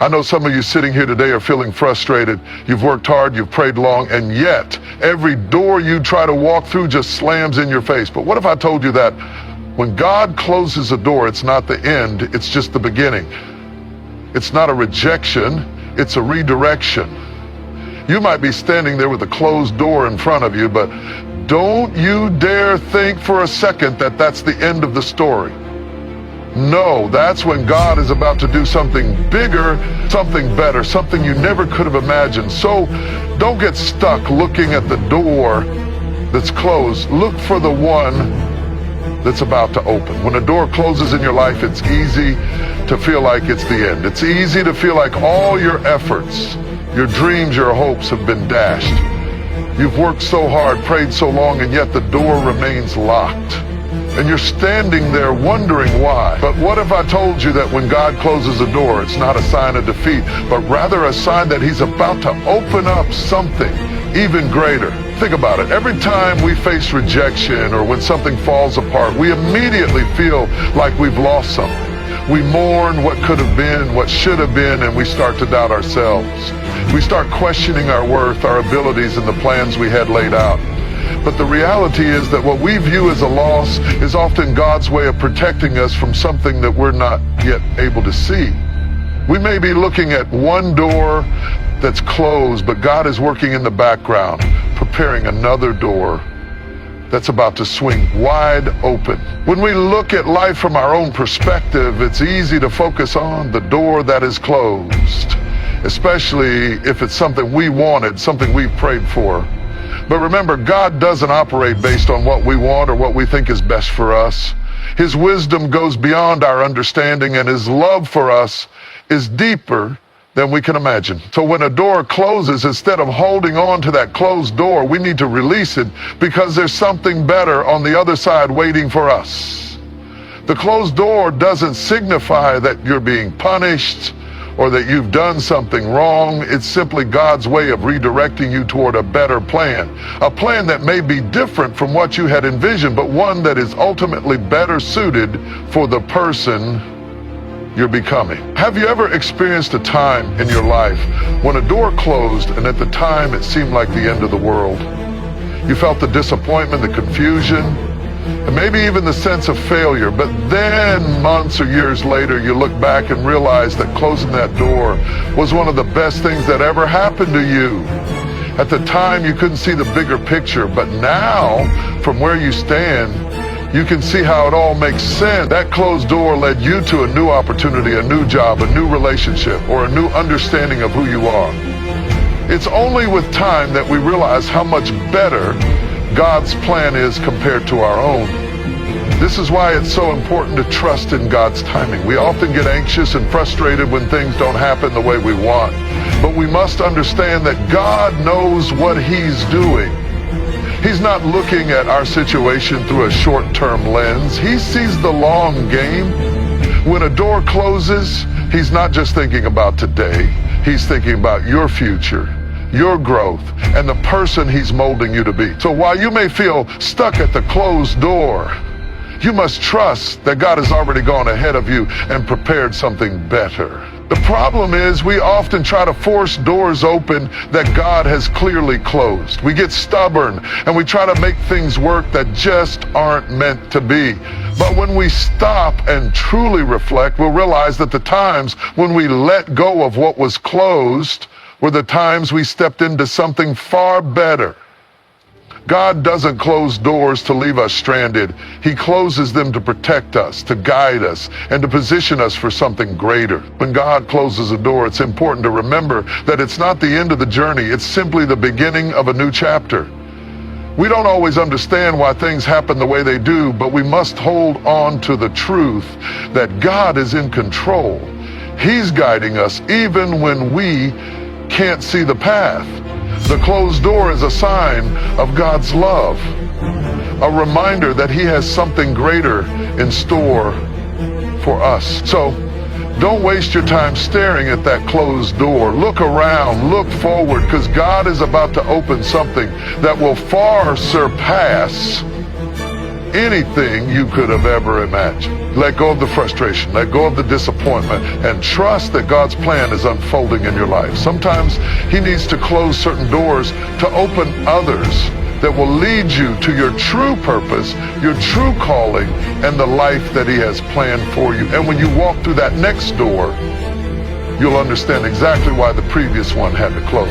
I know some of you sitting here today are feeling frustrated. You've worked hard, you've prayed long, and yet every door you try to walk through just slams in your face. But what if I told you that when God closes a door, it's not the end, it's just the beginning. It's not a rejection, it's a redirection. You might be standing there with a closed door in front of you, but don't you dare think for a second that that's the end of the story. No, that's when God is about to do something bigger, something better, something you never could have imagined. So don't get stuck looking at the door that's closed. Look for the one that's about to open. When a door closes in your life, it's easy to feel like it's the end. It's easy to feel like all your efforts, your dreams, your hopes have been dashed. You've worked so hard, prayed so long, and yet the door remains locked. And you're standing there wondering why. But what if I told you that when God closes a door, it's not a sign of defeat, but rather a sign that he's about to open up something even greater? Think about it. Every time we face rejection or when something falls apart, we immediately feel like we've lost something. We mourn what could have been, what should have been, and we start to doubt ourselves. We start questioning our worth, our abilities, and the plans we had laid out. But the reality is that what we view as a loss is often God's way of protecting us from something that we're not yet able to see. We may be looking at one door that's closed, but God is working in the background, preparing another door that's about to swing wide open. When we look at life from our own perspective, it's easy to focus on the door that is closed, especially if it's something we wanted, something we prayed for. But remember, God doesn't operate based on what we want or what we think is best for us. His wisdom goes beyond our understanding, and his love for us is deeper than we can imagine. So when a door closes, instead of holding on to that closed door, we need to release it because there's something better on the other side waiting for us. The closed door doesn't signify that you're being punished or that you've done something wrong. It's simply God's way of redirecting you toward a better plan. A plan that may be different from what you had envisioned, but one that is ultimately better suited for the person you're becoming. Have you ever experienced a time in your life when a door closed and at the time it seemed like the end of the world? You felt the disappointment, the confusion, and maybe even the sense of failure, but then months or years later you look back and realize that closing that door was one of the best things that ever happened to you. At the time you couldn't see the bigger picture, but now from where you stand, you can see how it all makes sense. That closed door led you to a new opportunity, a new job, a new relationship, or a new understanding of who you are. It's only with time that we realize how much better God's plan is compared to our own. This is why it's so important to trust in God's timing. We often get anxious and frustrated when things don't happen the way we want. But we must understand that God knows what he's doing. He's not looking at our situation through a short-term lens. He sees the long game. When a door closes, he's not just thinking about today. He's thinking about your future, your growth, and the person he's molding you to be. So while you may feel stuck at the closed door, you must trust that God has already gone ahead of you and prepared something better. The problem is we often try to force doors open that God has clearly closed. We get stubborn and we try to make things work that just aren't meant to be. But when we stop and truly reflect, we'll realize that the times when we let go of what was closed were the times we stepped into something far better. God doesn't close doors to leave us stranded. He closes them to protect us, to guide us, and to position us for something greater. When God closes a door, it's important to remember that it's not the end of the journey. It's simply the beginning of a new chapter. We don't always understand why things happen the way they do, but we must hold on to the truth that God is in control. He's guiding us even when we can't see the path. The closed door is a sign of God's love, a reminder that he has something greater in store for us. So don't waste your time staring at that closed door. Look around, look forward, because God is about to open something that will far surpass anything you could have ever imagined. Let go of the frustration, let go of the disappointment, and trust that God's plan is unfolding in your life. Sometimes He needs to close certain doors to open others that will lead you to your true purpose, your true calling, and the life that He has planned for you. And when you walk through that next door, you'll understand exactly why the previous one had to close.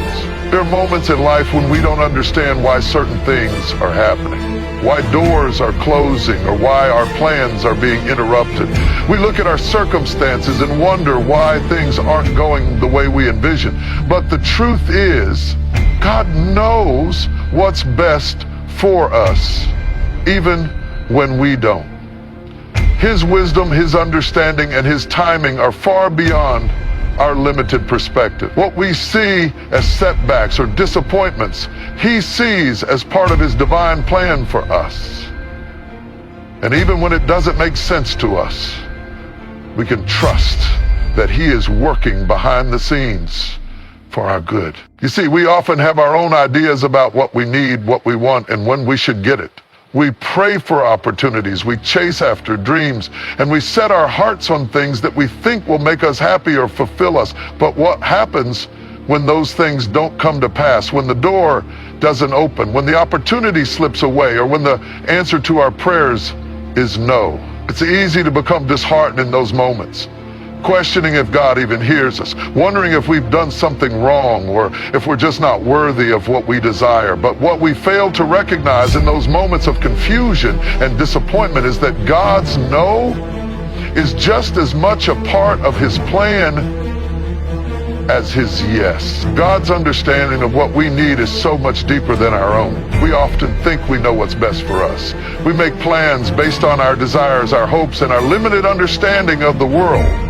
There are moments in life when we don't understand why certain things are happening, why doors are closing, or why our plans are being interrupted. We look at our circumstances and wonder why things aren't going the way we envision. But the truth is, God knows what's best for us, even when we don't. His wisdom, His understanding, and His timing are far beyond our limited perspective. What we see as setbacks or disappointments, He sees as part of His divine plan for us. And even when it doesn't make sense to us, we can trust that He is working behind the scenes for our good. You see, we often have our own ideas about what we need, what we want, and when we should get it. We pray for opportunities, we chase after dreams, and we set our hearts on things that we think will make us happy or fulfill us. But what happens when those things don't come to pass, when the door doesn't open, when the opportunity slips away, or when the answer to our prayers is no? It's easy to become disheartened in those moments, questioning if God even hears us, wondering if we've done something wrong or if we're just not worthy of what we desire. But what we fail to recognize in those moments of confusion and disappointment is that God's no is just as much a part of His plan as His yes. God's understanding of what we need is so much deeper than our own. We often think we know what's best for us. We make plans based on our desires, our hopes, and our limited understanding of the world.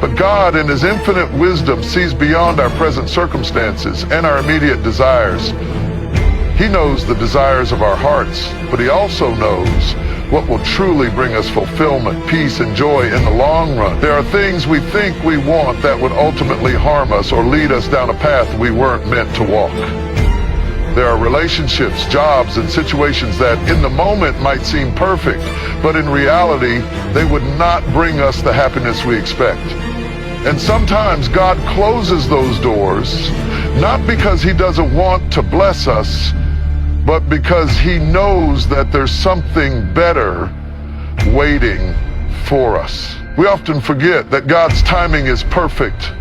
But God, in His infinite wisdom, sees beyond our present circumstances and our immediate desires. He knows the desires of our hearts, but He also knows what will truly bring us fulfillment, peace, and joy in the long run. There are things we think we want that would ultimately harm us or lead us down a path we weren't meant to walk. There are relationships, jobs, and situations that in the moment might seem perfect, but in reality, they would not bring us the happiness we expect. And sometimes God closes those doors, not because He doesn't want to bless us, but because He knows that there's something better waiting for us. We often forget that God's timing is perfect.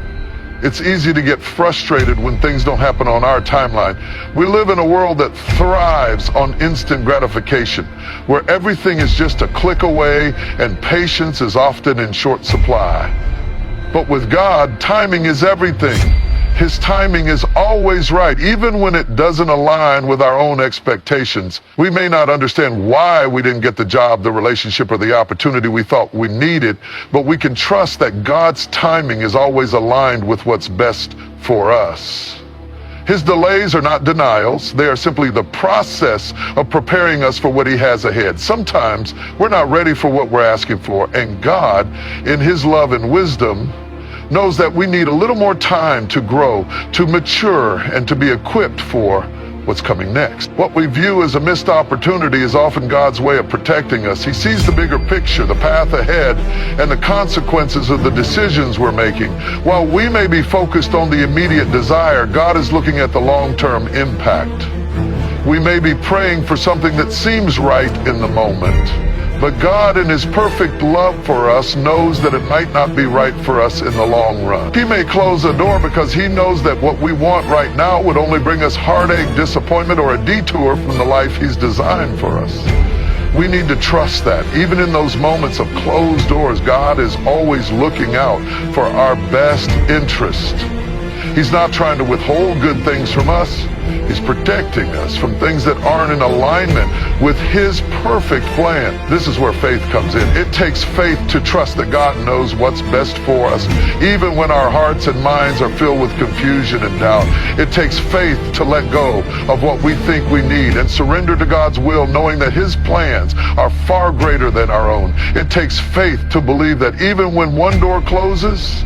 It's easy to get frustrated when things don't happen on our timeline. We live in a world that thrives on instant gratification, where everything is just a click away and patience is often in short supply. But with God, timing is everything. His timing is always right, even when it doesn't align with our own expectations. We may not understand why we didn't get the job, the relationship, or the opportunity we thought we needed, but we can trust that God's timing is always aligned with what's best for us. His delays are not denials. They are simply the process of preparing us for what He has ahead. Sometimes we're not ready for what we're asking for, and God, in His love and wisdom, knows that we need a little more time to grow, to mature, and to be equipped for what's coming next. What we view as a missed opportunity is often God's way of protecting us. He sees the bigger picture, the path ahead, and the consequences of the decisions we're making. While we may be focused on the immediate desire, God is looking at the long-term impact. We may be praying for something that seems right in the moment, but God, in His perfect love for us, knows that it might not be right for us in the long run. He may close a door because He knows that what we want right now would only bring us heartache, disappointment, or a detour from the life He's designed for us. We need to trust that, even in those moments of closed doors, God is always looking out for our best interest. He's not trying to withhold good things from us. He's protecting us from things that aren't in alignment with His perfect plan. This is where faith comes in. It takes faith to trust that God knows what's best for us, even when our hearts and minds are filled with confusion and doubt. It takes faith to let go of what we think we need and surrender to God's will, knowing that His plans are far greater than our own. It takes faith to believe that even when one door closes,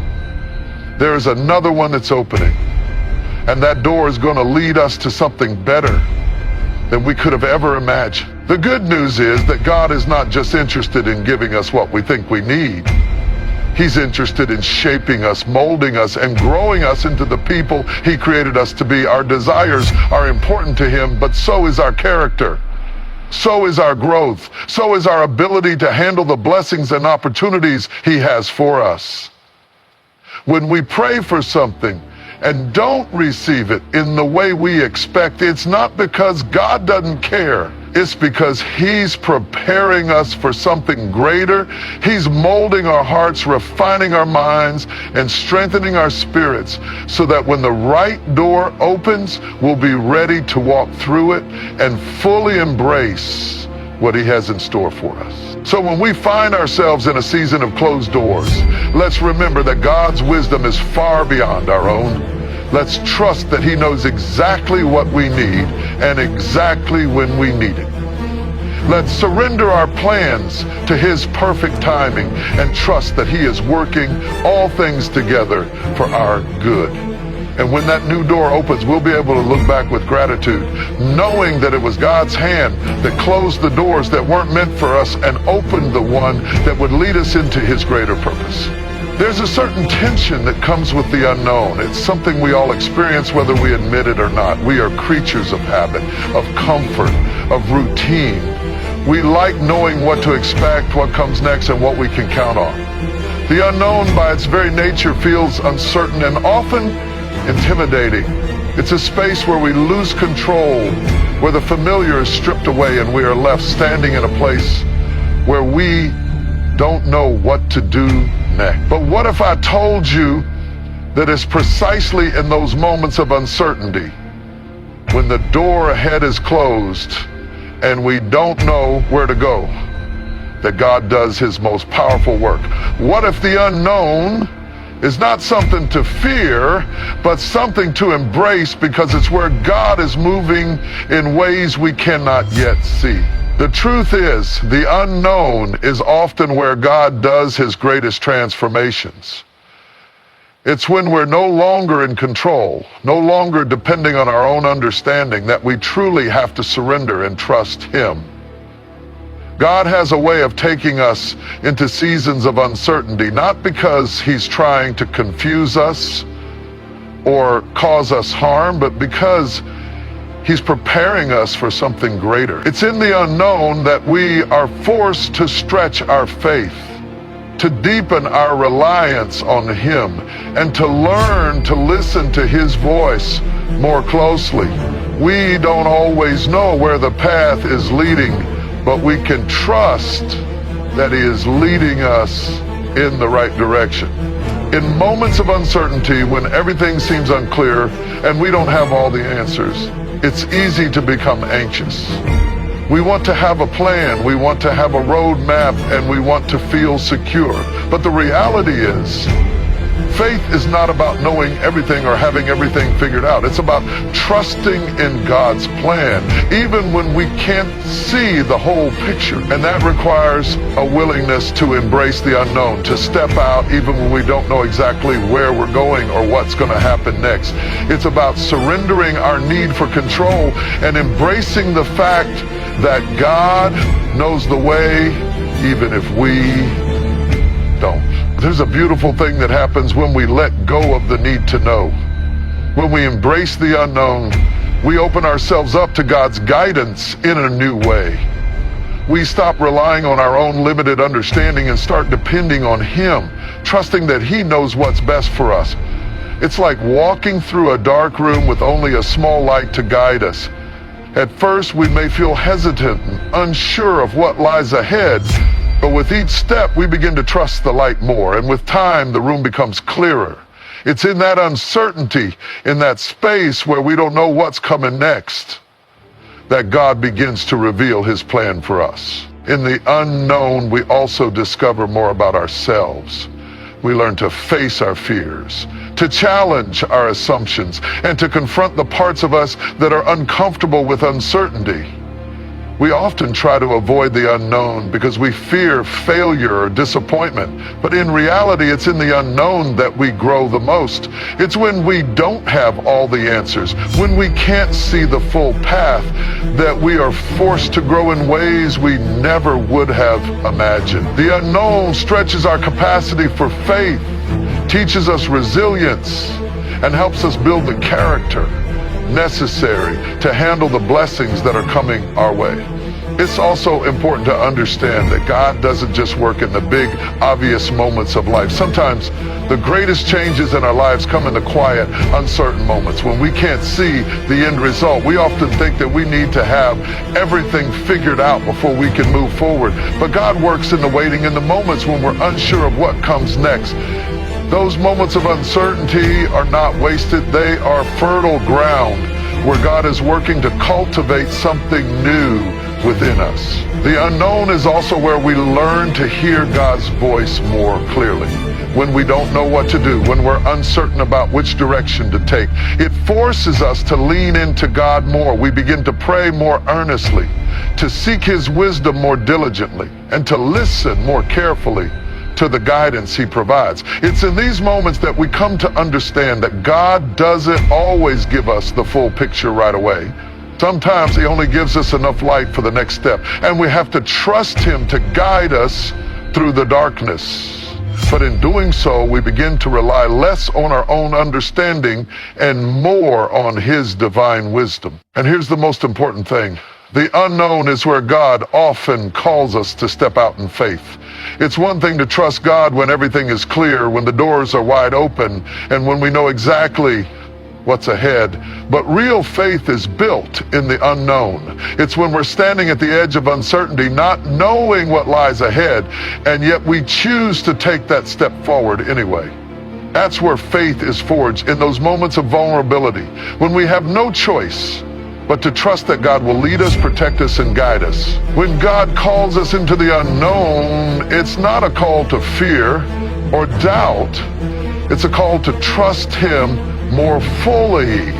there is another one that's opening. And that door is going to lead us to something better than we could have ever imagined. The good news is that God is not just interested in giving us what we think we need. He's interested in shaping us, molding us, and growing us into the people He created us to be. Our desires are important to Him, but so is our character. So is our growth. So is our ability to handle the blessings and opportunities He has for us. When we pray for something and don't receive it in the way we expect, it's not because God doesn't care. It's because He's preparing us for something greater. He's molding our hearts, refining our minds, and strengthening our spirits so that when the right door opens, we'll be ready to walk through it and fully embrace what He has in store for us. So when we find ourselves in a season of closed doors, let's remember that God's wisdom is far beyond our own. Let's trust that He knows exactly what we need and exactly when we need it. Let's surrender our plans to His perfect timing and trust that He is working all things together for our good. And when that new door opens, we'll be able to look back with gratitude, knowing that it was God's hand that closed the doors that weren't meant for us and opened the one that would lead us into His greater purpose. There's a certain tension that comes with the unknown. It's something we all experience whether we admit it or not. We are creatures of habit, of comfort, of routine. We like knowing what to expect, what comes next, and what we can count on. The unknown by its very nature feels uncertain and often intimidating. It's a space where we lose control, where the familiar is stripped away and we are left standing in a place where we don't know what to do next. But what if I told you that it's precisely in those moments of uncertainty, when the door ahead is closed and we don't know where to go, that God does His most powerful work? What if the unknown is not something to fear, but something to embrace, because it's where God is moving in ways we cannot yet see? The truth is, the unknown is often where God does His greatest transformations. It's when we're no longer in control, no longer depending on our own understanding, that we truly have to surrender and trust Him. God has a way of taking us into seasons of uncertainty, not because He's trying to confuse us or cause us harm, but because He's preparing us for something greater. It's in the unknown that we are forced to stretch our faith, to deepen our reliance on Him, and to learn to listen to His voice more closely. We don't always know where the path is leading, but we can trust that He is leading us in the right direction. In moments of uncertainty, when everything seems unclear and we don't have all the answers, it's easy to become anxious. We want to have a plan, we want to have a roadmap, and we want to feel secure. But the reality is, faith is not about knowing everything or having everything figured out. It's about trusting in God's plan, even when we can't see the whole picture. And that requires a willingness to embrace the unknown, to step out even when we don't know exactly where we're going or what's going to happen next. It's about surrendering our need for control and embracing the fact that God knows the way, even if we don't. There's a beautiful thing that happens when we let go of the need to know. When we embrace the unknown, we open ourselves up to God's guidance in a new way. We stop relying on our own limited understanding and start depending on Him, trusting that He knows what's best for us. It's like walking through a dark room with only a small light to guide us. At first, we may feel hesitant and unsure of what lies ahead, but with each step, we begin to trust the light more, and with time, the room becomes clearer. It's in that uncertainty, in that space where we don't know what's coming next, that God begins to reveal His plan for us. In the unknown, we also discover more about ourselves. We learn to face our fears, to challenge our assumptions, and to confront the parts of us that are uncomfortable with uncertainty. We often try to avoid the unknown because we fear failure or disappointment. But in reality, it's in the unknown that we grow the most. It's when we don't have all the answers, when we can't see the full path, that we are forced to grow in ways we never would have imagined. The unknown stretches our capacity for faith, teaches us resilience, and helps us build the character necessary to handle the blessings that are coming our way. It's also important to understand that God doesn't just work in the big, obvious moments of life. Sometimes the greatest changes in our lives come in the quiet, uncertain moments when we can't see the end result. We often think that we need to have everything figured out before we can move forward. But God works in the waiting, in the moments when we're unsure of what comes next. Those moments of uncertainty are not wasted. They are fertile ground where God is working to cultivate something new within us. The unknown is also where we learn to hear God's voice more clearly. When we don't know what to do, when we're uncertain about which direction to take, it forces us to lean into God more. We begin to pray more earnestly, to seek His wisdom more diligently, and to listen more carefully to the guidance He provides. It's in these moments that we come to understand that God doesn't always give us the full picture right away. Sometimes He only gives us enough light for the next step, and we have to trust Him to guide us through the darkness. But in doing so, we begin to rely less on our own understanding and more on His divine wisdom. And here's the most important thing. The unknown is where God often calls us to step out in faith. It's one thing to trust God when everything is clear, when the doors are wide open, and when we know exactly what's ahead. But real faith is built in the unknown. It's when we're standing at the edge of uncertainty, not knowing what lies ahead, and yet we choose to take that step forward anyway. That's where faith is forged, in those moments of vulnerability, when we have no choice but to trust that God will lead us, protect us, and guide us. When God calls us into the unknown, it's not a call to fear or doubt. It's a call to trust Him more fully.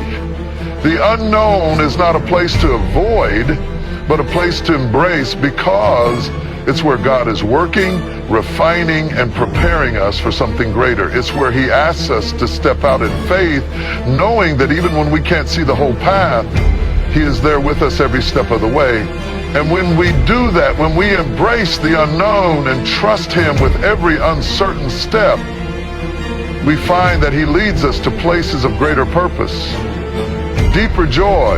The unknown is not a place to avoid, but a place to embrace, because it's where God is working, refining, and preparing us for something greater. It's where He asks us to step out in faith, knowing that even when we can't see the whole path, He is there with us every step of the way. And when we do that, when we embrace the unknown and trust Him with every uncertain step, we find that He leads us to places of greater purpose, deeper joy,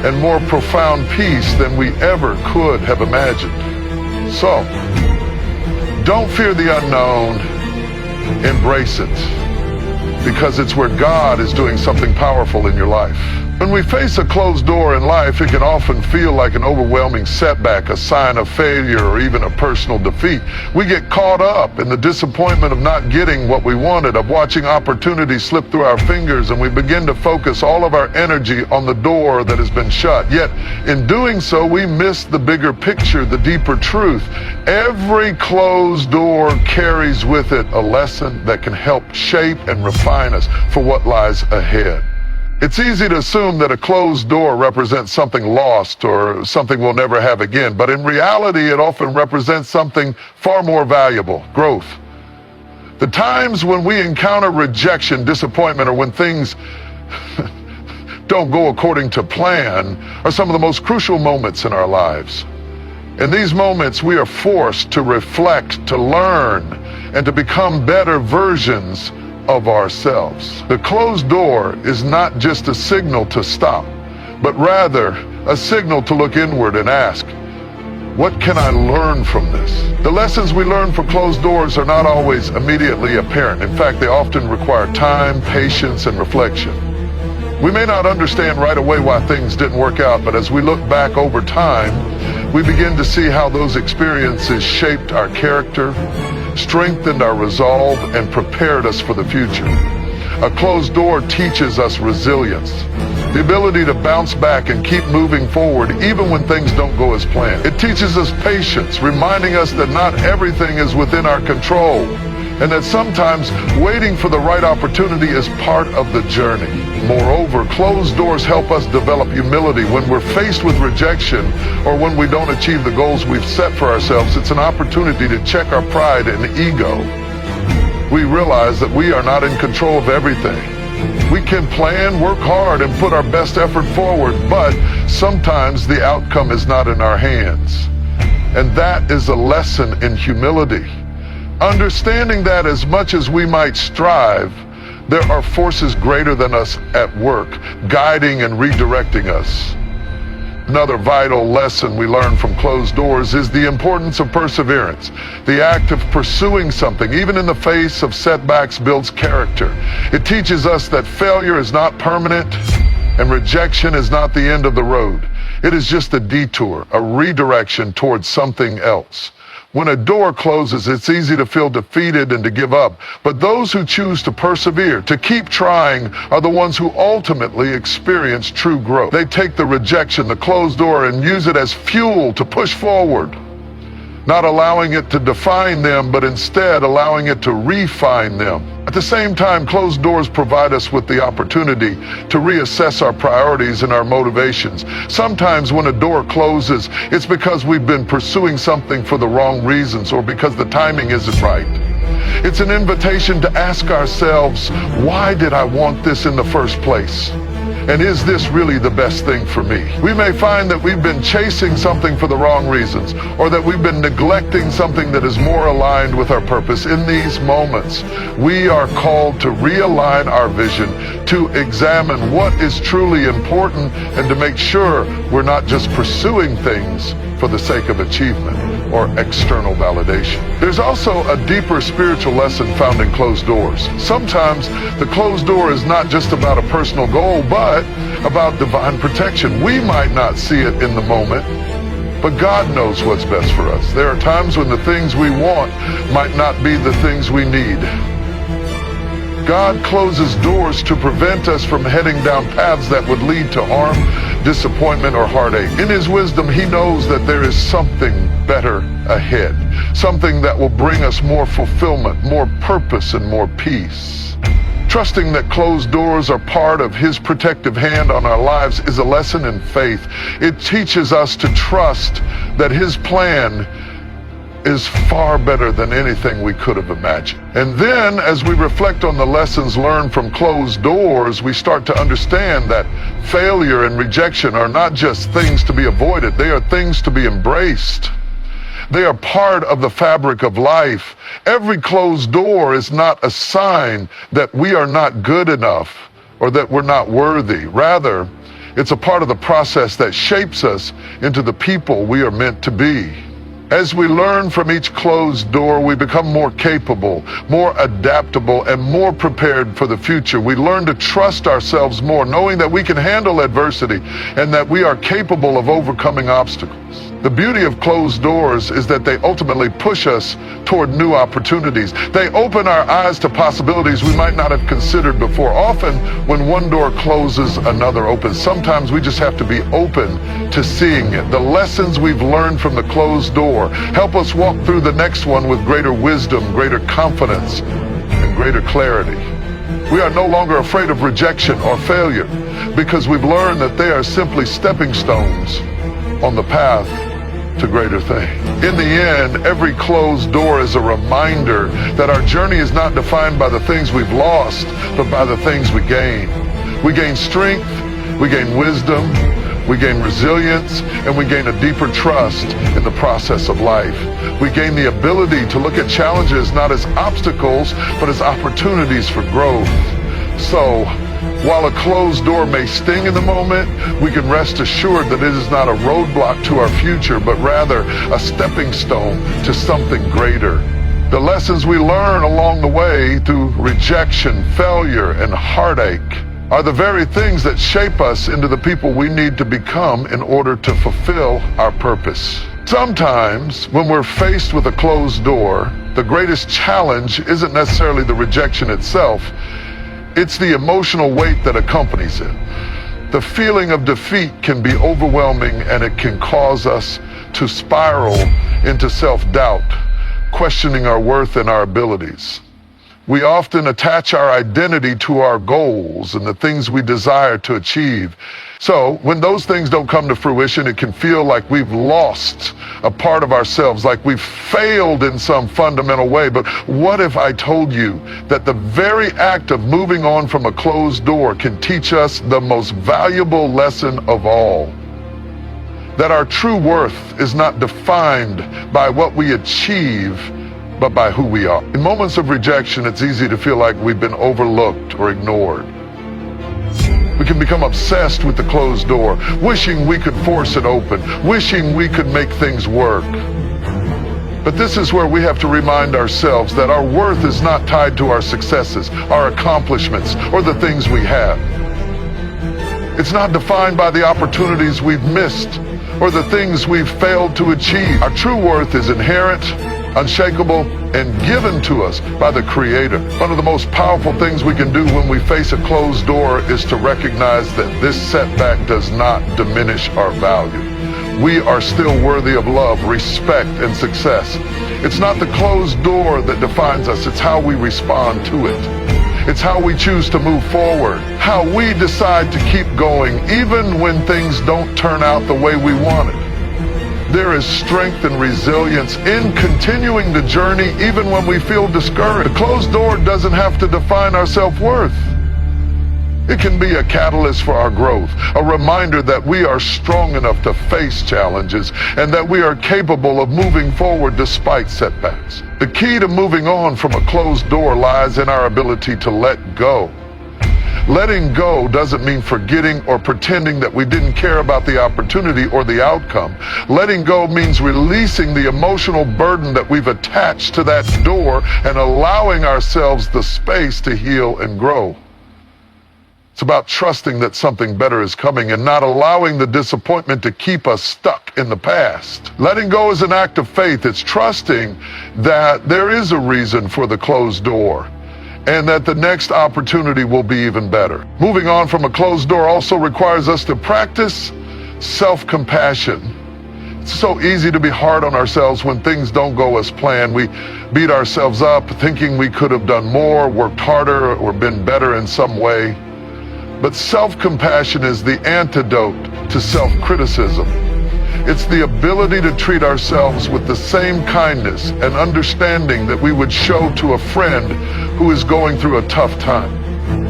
and more profound peace than we ever could have imagined. So, don't fear the unknown, embrace it, because it's where God is doing something powerful in your life. When we face a closed door in life, it can often feel like an overwhelming setback, a sign of failure, or even a personal defeat. We get caught up in the disappointment of not getting what we wanted, of watching opportunities slip through our fingers, and we begin to focus all of our energy on the door that has been shut. Yet, in doing so, we miss the bigger picture, the deeper truth. Every closed door carries with it a lesson that can help shape and refine us for what lies ahead. It's easy to assume that a closed door represents something lost or something we'll never have again, but in reality, it often represents something far more valuable: growth. The times when we encounter rejection, disappointment, or when things don't go according to plan are some of the most crucial moments in our lives. In these moments, we are forced to reflect, to learn, and to become better versions of ourselves. The closed door is not just a signal to stop, but rather a signal to look inward and ask, what can I learn from this? The lessons we learn from closed doors are not always immediately apparent. In fact, they often require time, patience, and reflection. We may not understand right away why things didn't work out, but as we look back over time, we begin to see how those experiences shaped our character, strengthened our resolve, and prepared us for the future. A closed door teaches us resilience, the ability to bounce back and keep moving forward even when things don't go as planned. It teaches us patience, reminding us that not everything is within our control. and that sometimes waiting for the right opportunity is part of the journey. Moreover, closed doors help us develop humility. When we're faced with rejection or when we don't achieve the goals we've set for ourselves, it's an opportunity to check our pride and ego. We realize that we are not in control of everything. We can plan, work hard, and put our best effort forward, but sometimes the outcome is not in our hands. And that is a lesson in humility. Understanding that as much as we might strive, there are forces greater than us at work, guiding and redirecting us. Another vital lesson we learn from closed doors is the importance of perseverance. The act of pursuing something, even in the face of setbacks, builds character. It teaches us that failure is not permanent and rejection is not the end of the road. It is just a detour, a redirection towards something else. When a door closes, it's easy to feel defeated and to give up. But those who choose to persevere, to keep trying, are the ones who ultimately experience true growth. They take the rejection, the closed door, and use it as fuel to push forward, not allowing it to define them, but instead allowing it to refine them. At the same time, closed doors provide us with the opportunity to reassess our priorities and our motivations. Sometimes when a door closes, it's because we've been pursuing something for the wrong reasons or because the timing isn't right. It's an invitation to ask ourselves, why did I want this in the first place? And is this really the best thing for me? We may find that we've been chasing something for the wrong reasons, or that we've been neglecting something that is more aligned with our purpose. In these moments, we are called to realign our vision, to examine what is truly important, and to make sure we're not just pursuing things for the sake of achievement or external validation. There's also a deeper spiritual lesson found in closed doors. Sometimes the closed door is not just about a personal goal, but about divine protection. We might not see it in the moment, but God knows what's best for us. There are times when the things we want might not be the things we need. God closes doors to prevent us from heading down paths that would lead to harm, disappointment, or heartache. In His wisdom, He knows that there is something better ahead, something that will bring us more fulfillment, more purpose, and more peace. Trusting that closed doors are part of His protective hand on our lives is a lesson in faith. It teaches us to trust that His plan is far better than anything we could have imagined. And then, as we reflect on the lessons learned from closed doors, we start to understand that failure and rejection are not just things to be avoided, they are things to be embraced. They are part of the fabric of life. Every closed door is not a sign that we are not good enough or that we're not worthy. Rather, it's a part of the process that shapes us into the people we are meant to be. As we learn from each closed door, we become more capable, more adaptable, and more prepared for the future. We learn to trust ourselves more, knowing that we can handle adversity and that we are capable of overcoming obstacles. The beauty of closed doors is that they ultimately push us toward new opportunities. They open our eyes to possibilities we might not have considered before. Often, when one door closes, another opens. Sometimes we just have to be open to seeing it. The lessons we've learned from the closed door help us walk through the next one with greater wisdom, greater confidence, and greater clarity. We are no longer afraid of rejection or failure because we've learned that they are simply stepping stones on the path to greater things. In the end, every closed door is a reminder that our journey is not defined by the things we've lost, but by the things we gain. We gain strength, we gain wisdom, we gain resilience, and we gain a deeper trust in the process of life. We gain the ability to look at challenges not as obstacles, but as opportunities for growth. So, while a closed door may sting in the moment, we can rest assured that it is not a roadblock to our future, but rather a stepping stone to something greater. The lessons we learn along the way through rejection, failure, and heartache are the very things that shape us into the people we need to become in order to fulfill our purpose. Sometimes, when we're faced with a closed door, the greatest challenge isn't necessarily the rejection itself. It's the emotional weight that accompanies it. The feeling of defeat can be overwhelming, and it can cause us to spiral into self-doubt, questioning our worth and our abilities. We often attach our identity to our goals and the things we desire to achieve. So when those things don't come to fruition, it can feel like we've lost a part of ourselves, like we've failed in some fundamental way. But what if I told you that the very act of moving on from a closed door can teach us the most valuable lesson of all? That our true worth is not defined by what we achieve, but by who we are. In moments of rejection, it's easy to feel like we've been overlooked or ignored. We can become obsessed with the closed door, wishing we could force it open, wishing we could make things work. But this is where we have to remind ourselves that our worth is not tied to our successes, our accomplishments, or the things we have. It's not defined by the opportunities we've missed or the things we've failed to achieve. Our true worth is inherent, unshakable, and given to us by the Creator. One of the most powerful things we can do when we face a closed door is to recognize that this setback does not diminish our value. We are still worthy of love, respect, and success. It's not the closed door that defines us, it's how we respond to it. It's how we choose to move forward, how we decide to keep going even when things don't turn out the way we wanted. There is strength and resilience in continuing the journey even when we feel discouraged. A closed door doesn't have to define our self-worth. It can be a catalyst for our growth, a reminder that we are strong enough to face challenges and that we are capable of moving forward despite setbacks. The key to moving on from a closed door lies in our ability to let go. Letting go doesn't mean forgetting or pretending that we didn't care about the opportunity or the outcome. Letting go means releasing the emotional burden that we've attached to that door and allowing ourselves the space to heal and grow. It's about trusting that something better is coming and not allowing the disappointment to keep us stuck in the past. Letting go is an act of faith. It's trusting that there is a reason for the closed door and that the next opportunity will be even better. Moving on from a closed door also requires us to practice self-compassion. It's so easy to be hard on ourselves when things don't go as planned. We beat ourselves up thinking we could have done more, worked harder, or been better in some way. But self-compassion is the antidote to self-criticism. It's the ability to treat ourselves with the same kindness and understanding that we would show to a friend who is going through a tough time.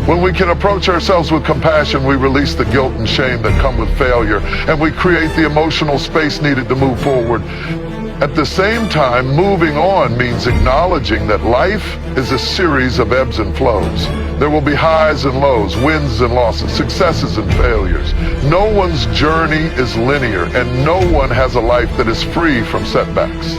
When we can approach ourselves with compassion, we release the guilt and shame that come with failure, and we create the emotional space needed to move forward. At the same time, moving on means acknowledging that life is a series of ebbs and flows. There will be highs and lows, wins and losses, successes and failures. No one's journey is linear, and no one has a life that is free from setbacks.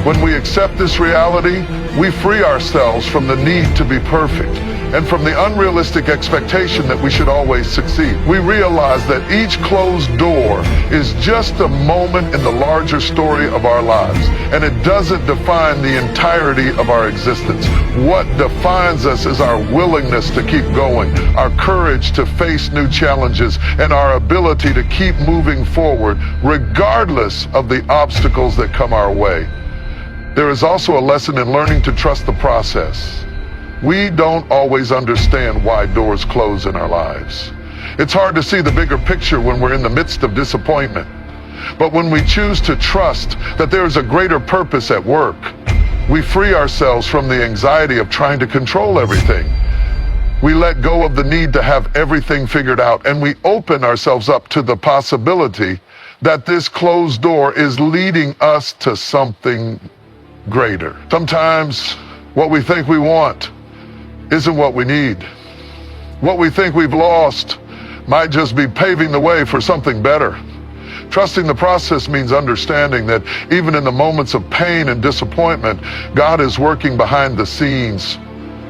When we accept this reality, we free ourselves from the need to be perfect and from the unrealistic expectation that we should always succeed. We realize that each closed door is just a moment in the larger story of our lives, and it doesn't define the entirety of our existence. What defines us is our willingness to keep going, our courage to face new challenges, and our ability to keep moving forward regardless of the obstacles that come our way. There is also a lesson in learning to trust the process. We don't always understand why doors close in our lives. It's hard to see the bigger picture when we're in the midst of disappointment. But when we choose to trust that there is a greater purpose at work, we free ourselves from the anxiety of trying to control everything. We let go of the need to have everything figured out, and we open ourselves up to the possibility that this closed door is leading us to something greater. Sometimes what we think we want isn't what we need. What we think we've lost might just be paving the way for something better. Trusting the process means understanding that even in the moments of pain and disappointment, God is working behind the scenes,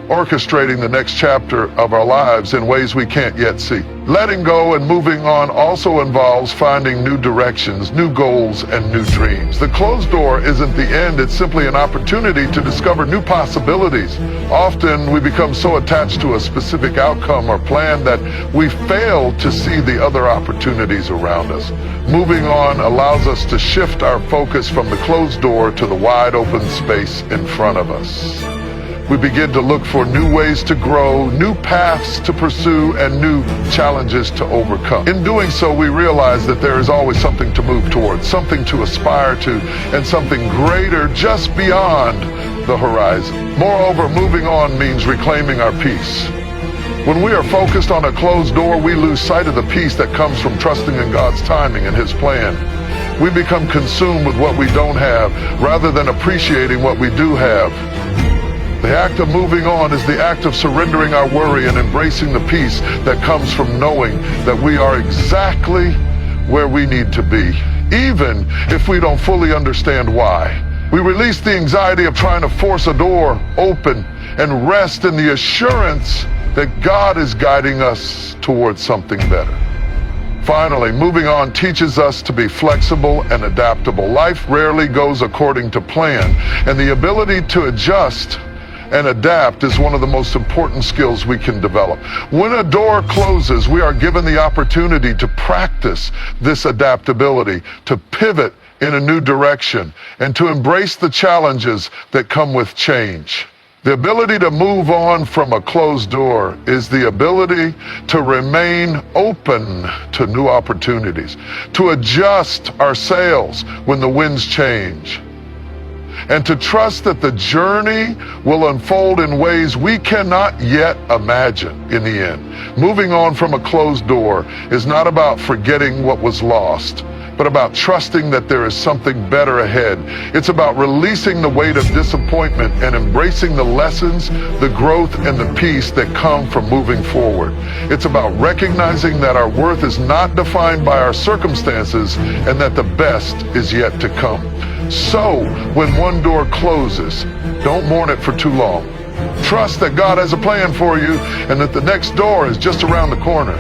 orchestrating the next chapter of our lives in ways we can't yet see. Letting go and moving on also involves finding new directions, new goals, and new dreams. The closed door isn't the end, it's simply an opportunity to discover new possibilities. Often we become so attached to a specific outcome or plan that we fail to see the other opportunities around us. Moving on allows us to shift our focus from the closed door to the wide open space in front of us. we begin to look for new ways to grow, new paths to pursue, and new challenges to overcome. In doing so, we realize that there is always something to move towards, something to aspire to, and something greater just beyond the horizon. Moreover, moving on means reclaiming our peace. When we are focused on a closed door, we lose sight of the peace that comes from trusting in God's timing and His plan. We become consumed with what we don't have rather than appreciating what we do have. The act of moving on is the act of surrendering our worry and embracing the peace that comes from knowing that we are exactly where we need to be, even if we don't fully understand why. We release the anxiety of trying to force a door open and rest in the assurance that God is guiding us towards something better. Finally, moving on teaches us to be flexible and adaptable. Life rarely goes according to plan, and the ability to adjust and adapt is one of the most important skills we can develop. When a door closes, we are given the opportunity to practice this adaptability, to pivot in a new direction, and to embrace the challenges that come with change. The ability to move on from a closed door is the ability to remain open to new opportunities, to adjust our sails when the winds change, and to trust that the journey will unfold in ways we cannot yet imagine in the end. Moving on from a closed door is not about forgetting what was lost, but about trusting that there is something better ahead. It's about releasing the weight of disappointment and embracing the lessons, the growth, and the peace that come from moving forward. It's about recognizing that our worth is not defined by our circumstances and that the best is yet to come. So, when one door closes, don't mourn it for too long. Trust that God has a plan for you and that the next door is just around the corner.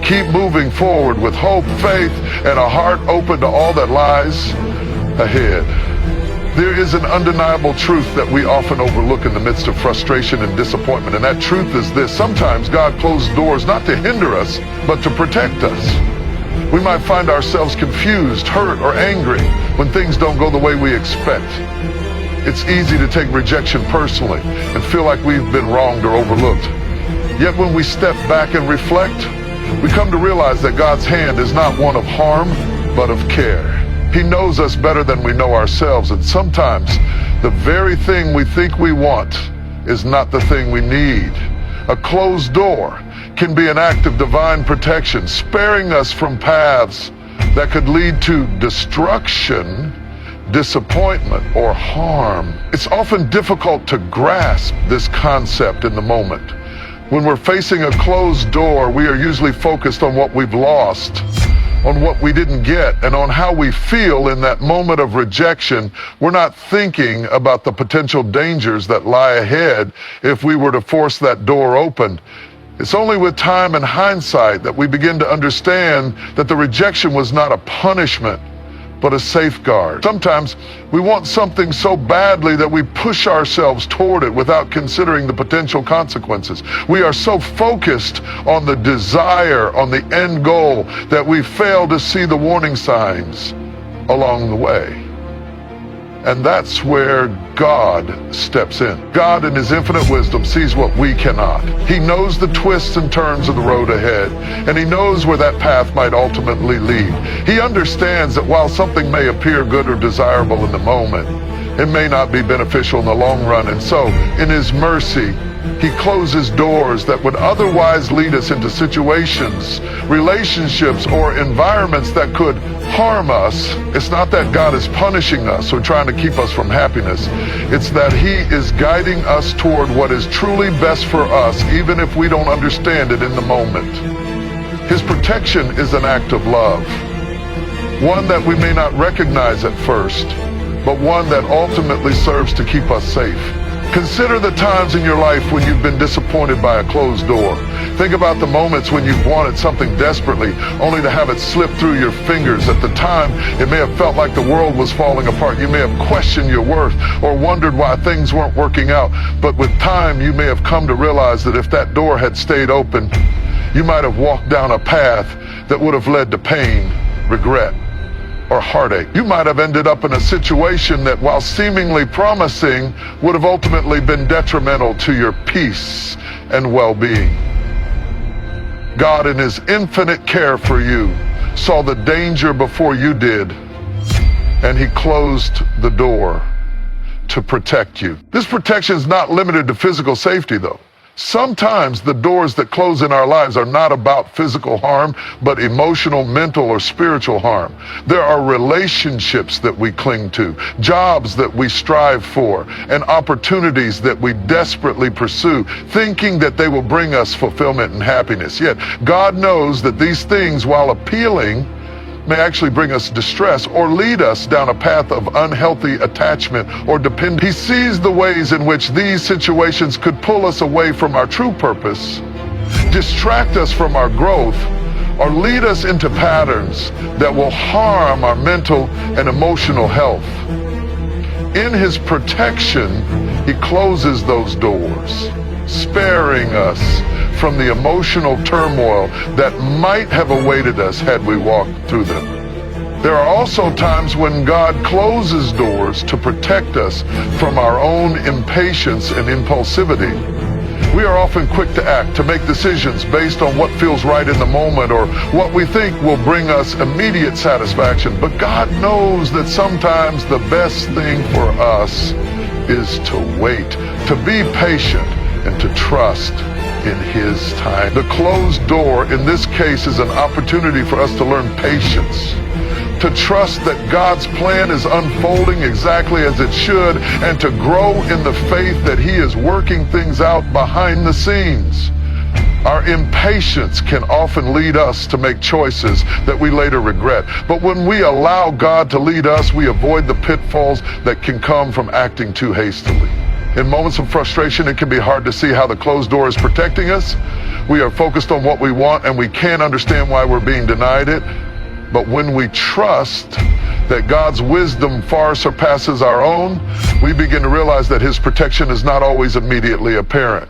Keep moving forward with hope, faith, and a heart open to all that lies ahead. There is an undeniable truth that we often overlook in the midst of frustration and disappointment, and that truth is this: sometimes God closes doors not to hinder us, but to protect us. We might find ourselves confused, hurt, or angry when things don't go the way we expect. It's easy to take rejection personally and feel like we've been wronged or overlooked. Yet when we step back and reflect, we come to realize that God's hand is not one of harm, but of care. He knows us better than we know ourselves, and sometimes the very thing we think we want is not the thing we need. A closed door can be an act of divine protection, sparing us from paths that could lead to destruction, disappointment, or harm. It's often difficult to grasp this concept in the moment. When we're facing a closed door, we are usually focused on what we've lost, on what we didn't get, and on how we feel in that moment of rejection. We're not thinking about the potential dangers that lie ahead if we were to force that door open. It's only with time and hindsight that we begin to understand that the rejection was not a punishment, but a safeguard. Sometimes we want something so badly that we push ourselves toward it without considering the potential consequences. We are so focused on the desire, on the end goal, that we fail to see the warning signs along the way. And that's where God steps in. God, in His infinite wisdom, sees what we cannot. He knows the twists and turns of the road ahead, and He knows where that path might ultimately lead. He understands that while something may appear good or desirable in the moment, it may not be beneficial in the long run. And so, in His mercy, He closes doors that would otherwise lead us into situations, relationships, or environments that could harm us. It's not that God is punishing us or trying to keep us from happiness. It's that He is guiding us toward what is truly best for us, even if we don't understand it in the moment. His protection is an act of love, one that we may not recognize at first, but one that ultimately serves to keep us safe. Consider the times in your life when you've been disappointed by a closed door. Think about the moments when you've wanted something desperately, only to have it slip through your fingers. At the time, it may have felt like the world was falling apart. You may have questioned your worth or wondered why things weren't working out. But with time, you may have come to realize that if that door had stayed open, you might have walked down a path that would have led to pain, regret, or heartache. You might have ended up in a situation that, while seemingly promising, would have ultimately been detrimental to your peace and well-being. God, in his infinite care for you, saw the danger before you did, and he closed the door to protect you. This protection is not limited to physical safety, though. Sometimes the doors that close in our lives are not about physical harm, but emotional, mental, or spiritual harm. There are relationships that we cling to, jobs that we strive for, and opportunities that we desperately pursue, thinking that they will bring us fulfillment and happiness. Yet God knows that these things, while appealing, may actually bring us distress or lead us down a path of unhealthy attachment or dependence. He sees the ways in which these situations could pull us away from our true purpose, distract us from our growth, or lead us into patterns that will harm our mental and emotional health. In his protection, he closes those doors, sparing us from the emotional turmoil that might have awaited us had we walked through them. There are also times when God closes doors to protect us from our own impatience and impulsivity. We are often quick to act, to make decisions based on what feels right in the moment or what we think will bring us immediate satisfaction. But God knows that sometimes the best thing for us is to wait, to be patient, and to trust in his time. The closed door in this case is an opportunity for us to learn patience, to trust that God's plan is unfolding exactly as it should, and to grow in the faith that he is working things out behind the scenes. Our impatience can often lead us to make choices that we later regret. But when we allow God to lead us, we avoid the pitfalls that can come from acting too hastily. In moments of frustration, it can be hard to see how the closed door is protecting us. We are focused on what we want, and we can't understand why we're being denied it. But when we trust that God's wisdom far surpasses our own, we begin to realize that his protection is not always immediately apparent.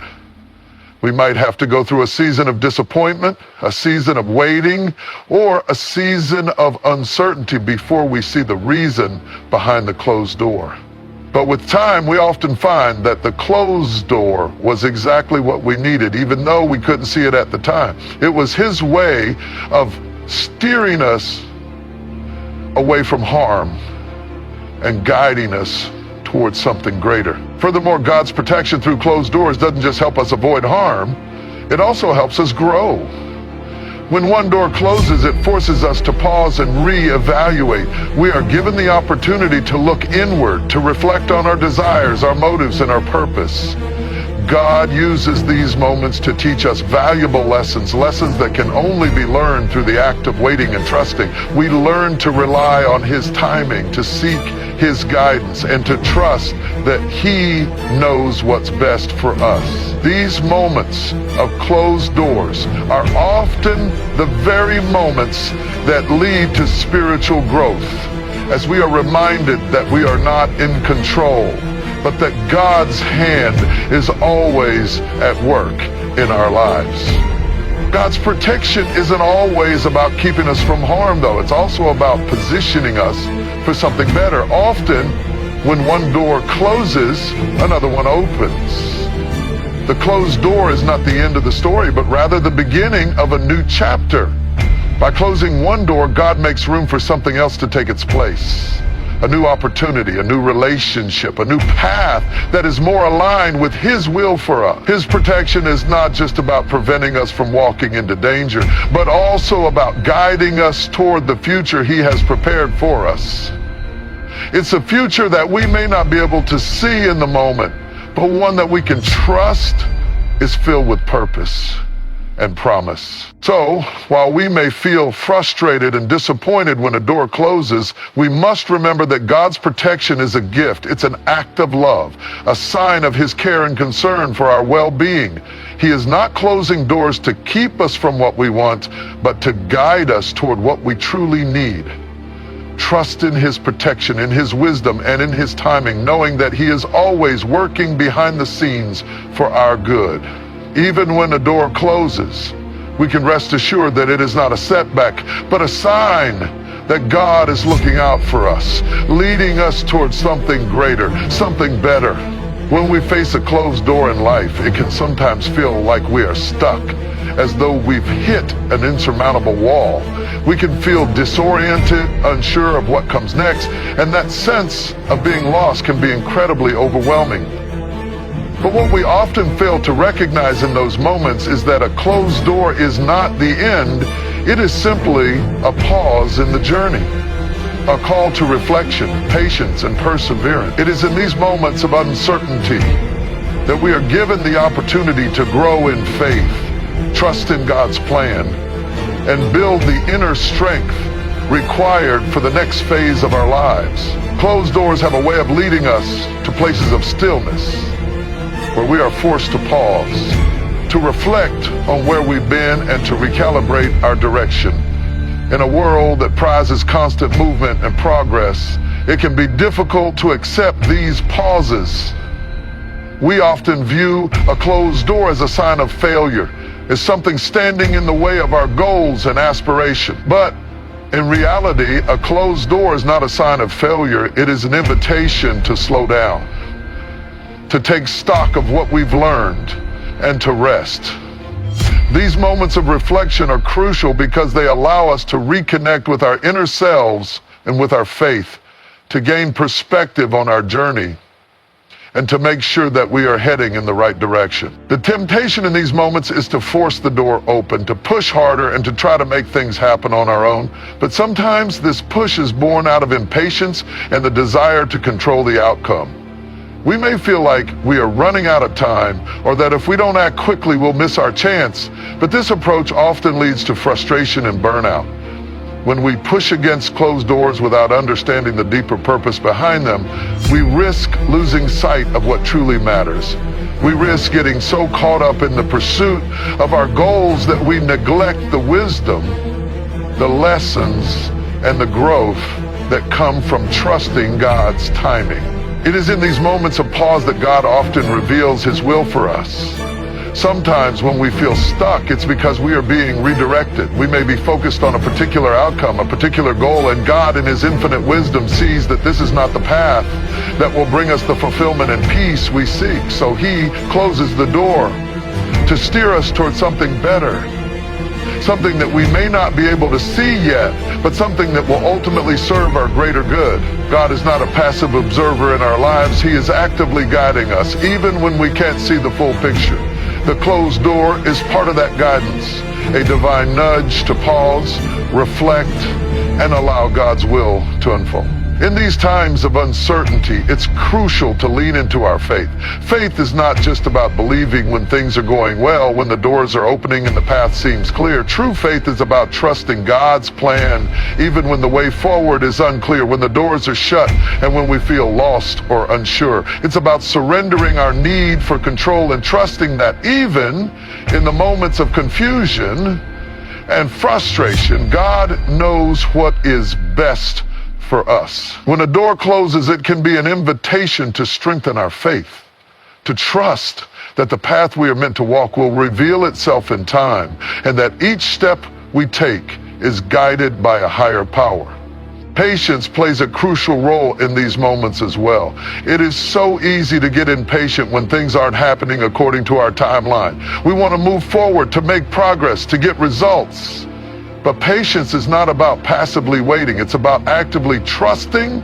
We might have to go through a season of disappointment, a season of waiting, or a season of uncertainty before we see the reason behind the closed door. But with time, we often find that the closed door was exactly what we needed, even though we couldn't see it at the time. It was his way of steering us away from harm and guiding us towards something greater. Furthermore, God's protection through closed doors doesn't just help us avoid harm, it also helps us grow. When one door closes, it forces us to pause and reevaluate. We are given the opportunity to look inward, to reflect on our desires, our motives, and our purpose. God uses these moments to teach us valuable lessons that can only be learned through the act of waiting and trusting. We learn to rely on his timing, to seek his guidance, and to trust that he knows what's best for us. These moments of closed doors are often the very moments that lead to spiritual growth, as we are reminded that we are not in control, but that God's hand is always at work in our lives. God's protection isn't always about keeping us from harm, though. It's also about positioning us for something better. Often, when one door closes, another one opens. The closed door is not the end of the story, but rather the beginning of a new chapter. By closing one door, God makes room for something else to take its place. A new opportunity, a new relationship, a new path that is more aligned with his will for us. His protection is not just about preventing us from walking into danger, but also about guiding us toward the future he has prepared for us. It's a future that we may not be able to see in the moment, but one that we can trust is filled with purpose and promise. So, while we may feel frustrated and disappointed when a door closes, we must remember that God's protection is a gift. It's an act of love, a sign of his care and concern for our well-being. He is not closing doors to keep us from what we want, but to guide us toward what we truly need. Trust in his protection, in his wisdom, and in his timing, knowing that he is always working behind the scenes for our good. Even when a door closes, we can rest assured that it is not a setback, but a sign that God is looking out for us, leading us towards something greater, something better. When we face a closed door in life, it can sometimes feel like we are stuck, as though we've hit an insurmountable wall. We can feel disoriented, unsure of what comes next, and that sense of being lost can be incredibly overwhelming. But what we often fail to recognize in those moments is that a closed door is not the end. It is simply a pause in the journey, a call to reflection, patience, and perseverance. It is in these moments of uncertainty that we are given the opportunity to grow in faith, trust in God's plan, and build the inner strength required for the next phase of our lives. Closed doors have a way of leading us to places of stillness, where we are forced to pause, to reflect on where we've been, and to recalibrate our direction. In a world that prizes constant movement and progress, it can be difficult to accept these pauses. We often view a closed door as a sign of failure, as something standing in the way of our goals and aspiration. But in reality, a closed door is not a sign of failure. It is an invitation to slow down, to take stock of what we've learned, and to rest. These moments of reflection are crucial because they allow us to reconnect with our inner selves and with our faith, to gain perspective on our journey, and to make sure that we are heading in the right direction. The temptation in these moments is to force the door open, to push harder, and to try to make things happen on our own. But sometimes this push is born out of impatience and the desire to control the outcome. We may feel like we are running out of time, or that if we don't act quickly, we'll miss our chance. But this approach often leads to frustration and burnout. When we push against closed doors without understanding the deeper purpose behind them, we risk losing sight of what truly matters. We risk getting so caught up in the pursuit of our goals that we neglect the wisdom, the lessons, and the growth that come from trusting God's timing. It is in these moments of pause that God often reveals His will for us. Sometimes when we feel stuck, it's because we are being redirected. We may be focused on a particular outcome, a particular goal, and God in His infinite wisdom sees that this is not the path that will bring us the fulfillment and peace we seek. So He closes the door to steer us towards something better, something that we may not be able to see yet, but something that will ultimately serve our greater good. God is not a passive observer in our lives. He is actively guiding us, even when we can't see the full picture. The closed door is part of that guidance, a divine nudge to pause, reflect, and allow God's will to unfold. In these times of uncertainty, it's crucial to lean into our faith. Faith is not just about believing when things are going well, when the doors are opening and the path seems clear. True faith is about trusting God's plan, even when the way forward is unclear, when the doors are shut, and when we feel lost or unsure. It's about surrendering our need for control and trusting that even in the moments of confusion and frustration, God knows what is best for us. When a door closes, it can be an invitation to strengthen our faith, to trust that the path we are meant to walk will reveal itself in time, and that each step we take is guided by a higher power. Patience plays a crucial role in these moments as well. It is so easy to get impatient when things aren't happening according to our timeline. We want to move forward, to make progress, to get results. But patience is not about passively waiting. It's about actively trusting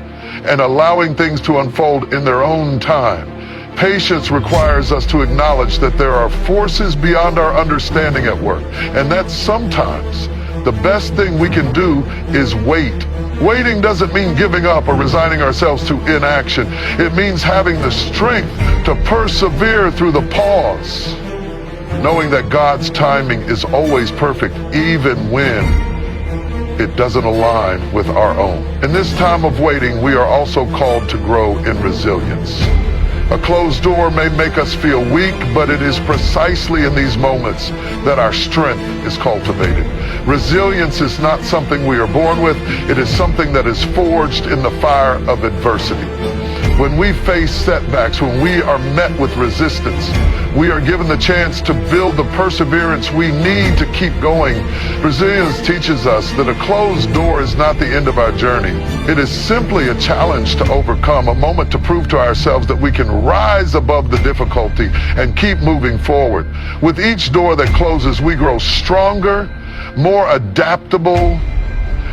and allowing things to unfold in their own time. Patience requires us to acknowledge that there are forces beyond our understanding at work, and that sometimes the best thing we can do is wait. Waiting doesn't mean giving up or resigning ourselves to inaction. It means having the strength to persevere through the pause, knowing that God's timing is always perfect, even when it doesn't align with our own. In this time of waiting, we are also called to grow in resilience. A closed door may make us feel weak, but it is precisely in these moments that our strength is cultivated. Resilience is not something we are born with. It is something that is forged in the fire of adversity. When we face setbacks, when we are met with resistance, we are given the chance to build the perseverance we need to keep going. Resilience teaches us that a closed door is not the end of our journey. It is simply a challenge to overcome, a moment to prove to ourselves that we can rise above the difficulty and keep moving forward. With each door that closes, we grow stronger, more adaptable,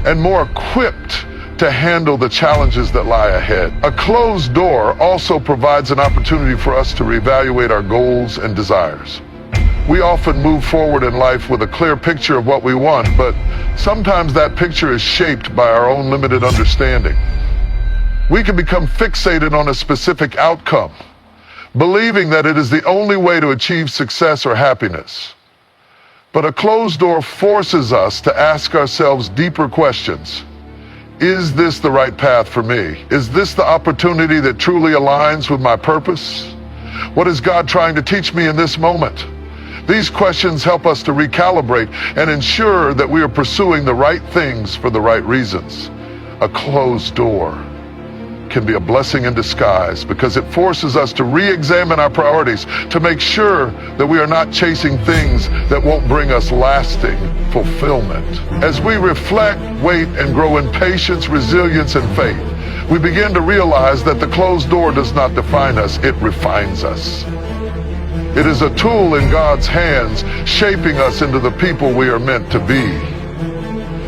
and more equipped to handle the challenges that lie ahead. A closed door also provides an opportunity for us to reevaluate our goals and desires. We often move forward in life with a clear picture of what we want, but sometimes that picture is shaped by our own limited understanding. We can become fixated on a specific outcome, believing that it is the only way to achieve success or happiness. But a closed door forces us to ask ourselves deeper questions. Is this the right path for me? Is this the opportunity that truly aligns with my purpose? What is God trying to teach me in this moment? These questions help us to recalibrate and ensure that we are pursuing the right things for the right reasons. A closed door can be a blessing in disguise because it forces us to re-examine our priorities, to make sure that we are not chasing things that won't bring us lasting fulfillment. As we reflect, wait, and grow in patience, resilience, and faith, we begin to realize that the closed door does not define us, it refines us. It is a tool in God's hands, shaping us into the people we are meant to be.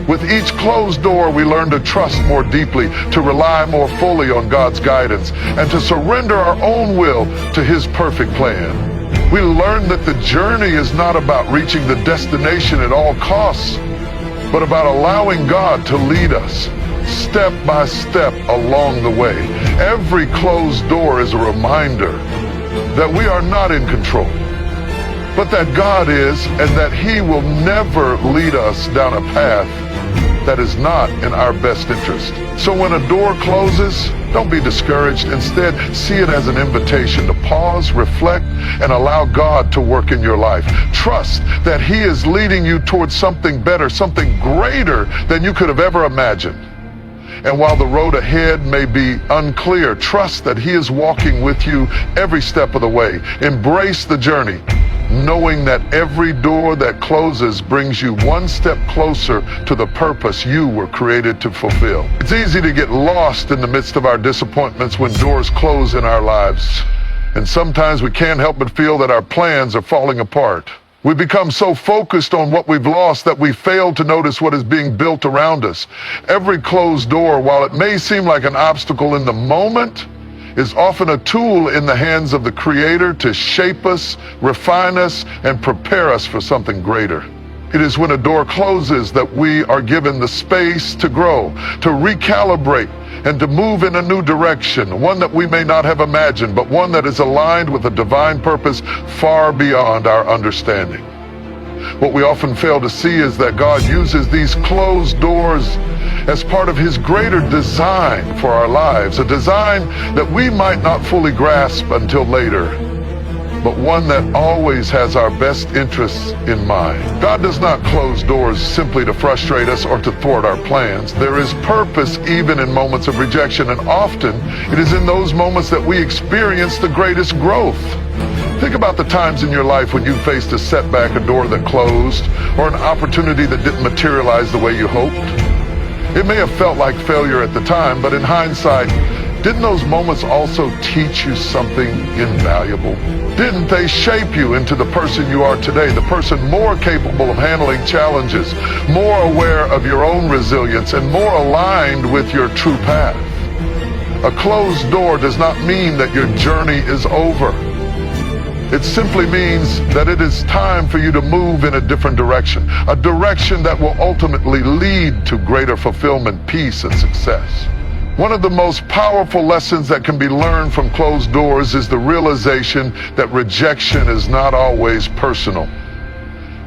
With each closed door, we learn to trust more deeply, to rely more fully on God's guidance, and to surrender our own will to His perfect plan. We learn that the journey is not about reaching the destination at all costs, but about allowing God to lead us step by step along the way. Every closed door is a reminder that we are not in control, but that God is, and that He will never lead us down a path that is not in our best interest. So when a door closes, don't be discouraged. Instead, see it as an invitation to pause, reflect, and allow God to work in your life. Trust that He is leading you towards something better, something greater than you could have ever imagined. And while the road ahead may be unclear, trust that He is walking with you every step of the way. Embrace the journey, knowing that every door that closes brings you one step closer to the purpose you were created to fulfill. It's easy to get lost in the midst of our disappointments when doors close in our lives. And sometimes we can't help but feel that our plans are falling apart. We become so focused on what we've lost that we fail to notice what is being built around us. Every closed door, while it may seem like an obstacle in the moment, is often a tool in the hands of the Creator to shape us, refine us, and prepare us for something greater. It is when a door closes that we are given the space to grow, to recalibrate, and to move in a new direction, one that we may not have imagined, but one that is aligned with a divine purpose far beyond our understanding. What we often fail to see is that God uses these closed doors as part of His greater design for our lives, a design that we might not fully grasp until later, but one that always has our best interests in mind. God does not close doors simply to frustrate us or to thwart our plans. There is purpose even in moments of rejection, and often it is in those moments that we experience the greatest growth. Think about the times in your life when you faced a setback, a door that closed, or an opportunity that didn't materialize the way you hoped. It may have felt like failure at the time, but in hindsight, didn't those moments also teach you something invaluable? Didn't they shape you into the person you are today, the person more capable of handling challenges, more aware of your own resilience, and more aligned with your true path? A closed door does not mean that your journey is over. It simply means that it is time for you to move in a different direction, a direction that will ultimately lead to greater fulfillment, peace, and success. One of the most powerful lessons that can be learned from closed doors is the realization that rejection is not always personal.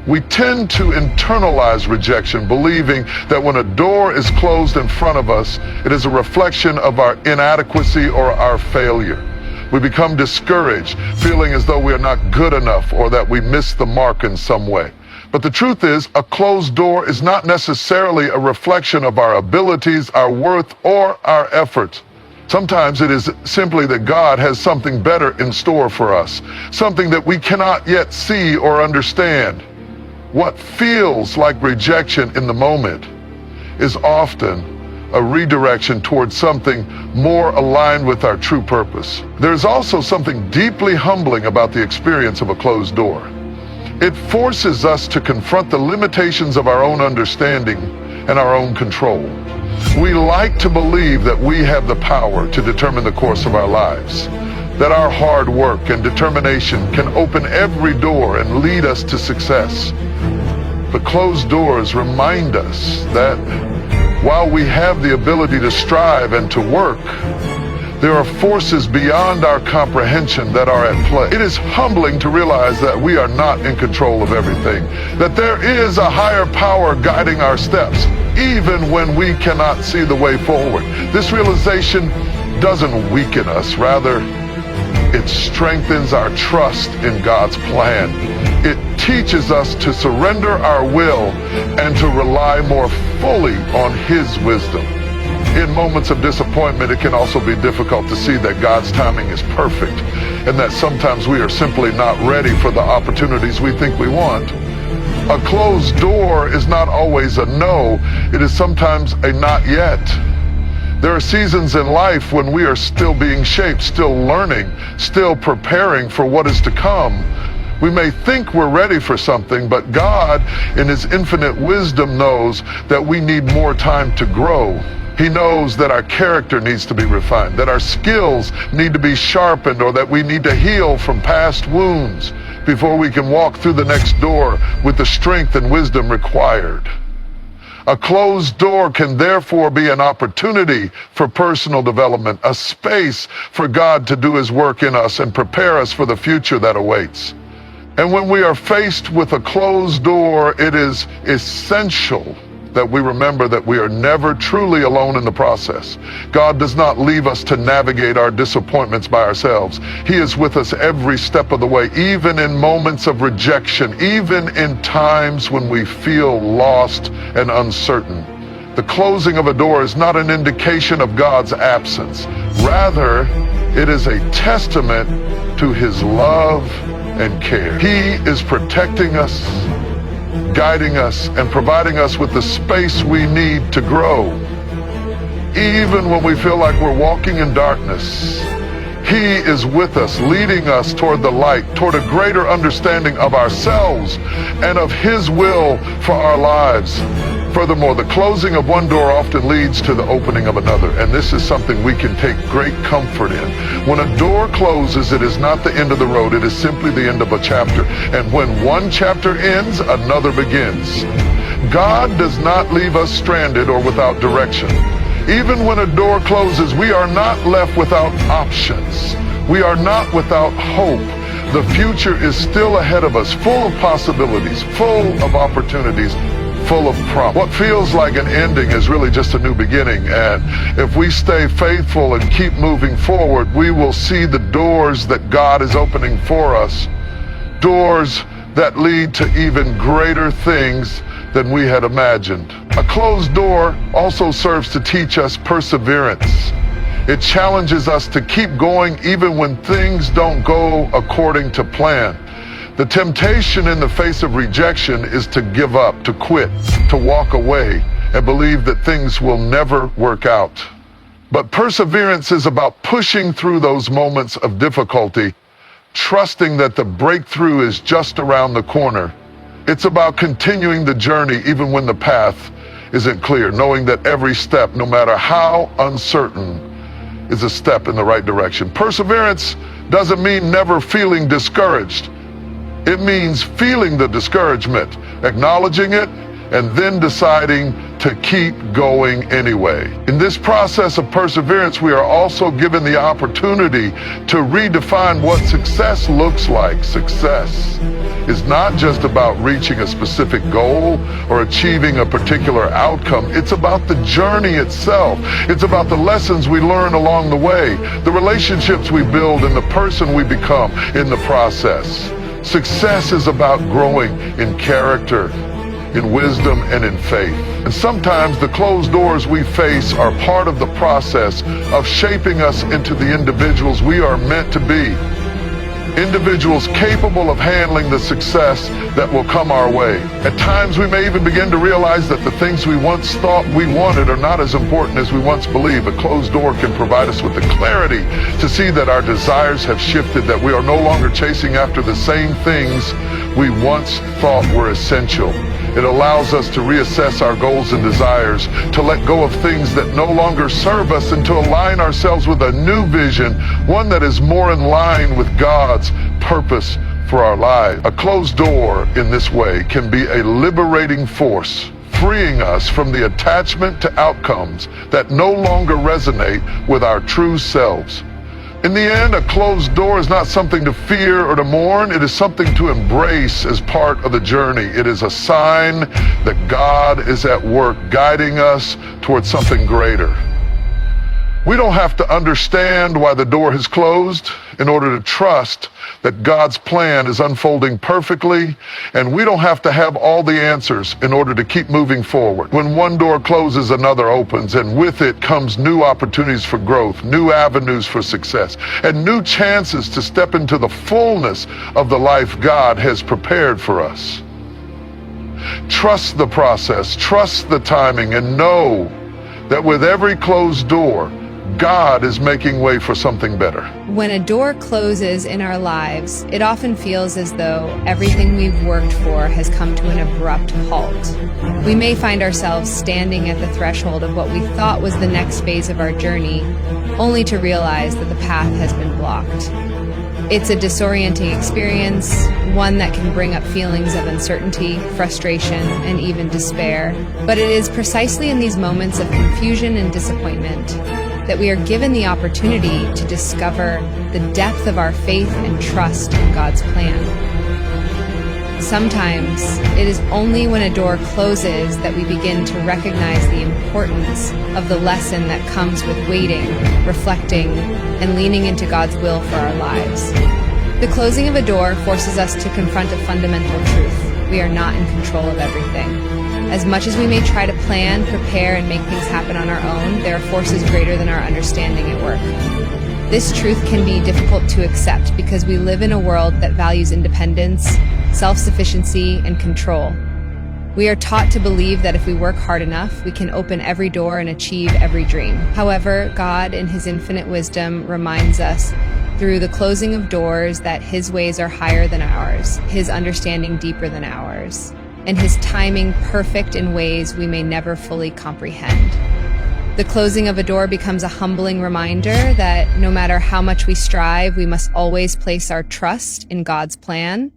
We tend to internalize rejection, believing that when a door is closed in front of us, it is a reflection of our inadequacy or our failure. We become discouraged, feeling as though we are not good enough or that we missed the mark in some way. But the truth is, a closed door is not necessarily a reflection of our abilities, our worth, or our efforts. Sometimes it is simply that God has something better in store for us, something that we cannot yet see or understand. What feels like rejection in the moment is often a redirection towards something more aligned with our true purpose. There's also something deeply humbling about the experience of a closed door. It forces us to confront the limitations of our own understanding and our own control. We like to believe that we have the power to determine the course of our lives, that our hard work and determination can open every door and lead us to success. But closed doors remind us that while we have the ability to strive and to work, there are forces beyond our comprehension that are at play. It is humbling to realize that we are not in control of everything, that there is a higher power guiding our steps, even when we cannot see the way forward. This realization doesn't weaken us, rather, it strengthens our trust in God's plan. It teaches us to surrender our will and to rely more fully on His wisdom. In moments of disappointment, it can also be difficult to see that God's timing is perfect and that sometimes we are simply not ready for the opportunities we think we want. A closed door is not always a no, it is sometimes a not yet. There are seasons in life when we are still being shaped, still learning, still preparing for what is to come. We may think we're ready for something, but God, in His infinite wisdom, knows that we need more time to grow. He knows that our character needs to be refined, that our skills need to be sharpened, or that we need to heal from past wounds before we can walk through the next door with the strength and wisdom required. A closed door can therefore be an opportunity for personal development, a space for God to do His work in us and prepare us for the future that awaits. And when we are faced with a closed door, it is essential that we remember that we are never truly alone in the process. God does not leave us to navigate our disappointments by ourselves. He is with us every step of the way, even in moments of rejection, even in times when we feel lost and uncertain. The closing of a door is not an indication of God's absence. Rather, it is a testament to His love and care. He is protecting us, guiding us, and providing us with the space we need to grow. Even when we feel like we're walking in darkness, He is with us, leading us toward the light, toward a greater understanding of ourselves and of His will for our lives. Furthermore, the closing of one door often leads to the opening of another, and this is something we can take great comfort in. When a door closes, it is not the end of the road, it is simply the end of a chapter. And when one chapter ends, another begins. God does not leave us stranded or without direction. Even when a door closes, we are not left without options. We are not without hope. The future is still ahead of us, full of possibilities, full of opportunities, full of promise. What feels like an ending is really just a new beginning, and if we stay faithful and keep moving forward, we will see the doors that God is opening for us, doors that lead to even greater things than we had imagined. A closed door also serves to teach us perseverance. It challenges us to keep going even when things don't go according to plan. The temptation in the face of rejection is to give up, to quit, to walk away, and believe that things will never work out. But perseverance is about pushing through those moments of difficulty, trusting that the breakthrough is just around the corner. It's about continuing the journey even when the path isn't clear, knowing that every step, no matter how uncertain, is a step in the right direction. Perseverance doesn't mean never feeling discouraged. It means feeling the discouragement, acknowledging it, and then deciding to keep going anyway. In this process of perseverance, we are also given the opportunity to redefine what success looks like. Success is not just about reaching a specific goal or achieving a particular outcome. It's about the journey itself. It's about the lessons we learn along the way, the relationships we build, and the person we become in the process. Success is about growing in character, in wisdom, and in faith. And sometimes the closed doors we face are part of the process of shaping us into the individuals we are meant to be. Individuals capable of handling the success that will come our way. At times we may even begin to realize that the things we once thought we wanted are not as important as we once believed. A closed door can provide us with the clarity to see that our desires have shifted, that we are no longer chasing after the same things we once thought were essential. It allows us to reassess our goals and desires, to let go of things that no longer serve us, and to align ourselves with a new vision, one that is more in line with God's purpose for our lives. A closed door in this way can be a liberating force, freeing us from the attachment to outcomes that no longer resonate with our true selves. In the end, a closed door is not something to fear or to mourn. It is something to embrace as part of the journey. It is a sign that God is at work guiding us towards something greater. We don't have to understand why the door has closed in order to trust that God's plan is unfolding perfectly, and we don't have to have all the answers in order to keep moving forward. When one door closes, another opens, and with it comes new opportunities for growth, new avenues for success, and new chances to step into the fullness of the life God has prepared for us. Trust the process, trust the timing, and know that with every closed door, God is making way for something better. When a door closes in our lives, it often feels as though everything we've worked for has come to an abrupt halt. We may find ourselves standing at the threshold of what we thought was the next phase of our journey, only to realize that the path has been blocked. It's a disorienting experience, one that can bring up feelings of uncertainty, frustration, and even despair. But it is precisely in these moments of confusion and disappointment that we are given the opportunity to discover the depth of our faith and trust in God's plan. Sometimes it is only when a door closes that we begin to recognize the importance of the lesson that comes with waiting, reflecting, and leaning into God's will for our lives. The closing of a door forces us to confront a fundamental truth. We are not in control of everything. As much as we may try to plan, prepare, and make things happen on our own, there are forces greater than our understanding at work. This truth can be difficult to accept because we live in a world that values independence, self-sufficiency, and control. We are taught to believe that if we work hard enough, we can open every door and achieve every dream. However, God, in His infinite wisdom, reminds us through the closing of doors that His ways are higher than ours, His understanding deeper than ours, and His timing perfect in ways we may never fully comprehend. The closing of a door becomes a humbling reminder that no matter how much we strive, we must always place our trust in God's plan,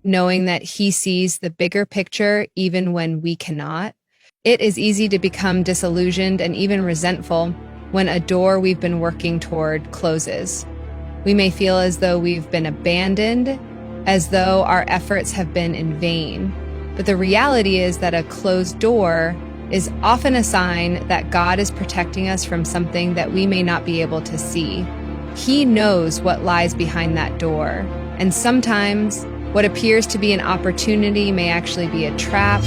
knowing that He sees the bigger picture even when we cannot. It is easy to become disillusioned and even resentful when a door we've been working toward closes. We may feel as though we've been abandoned, as though our efforts have been in vain. But the reality is that a closed door is often a sign that God is protecting us from something that we may not be able to see. He knows what lies behind that door, and sometimes what appears to be an opportunity may actually be a trap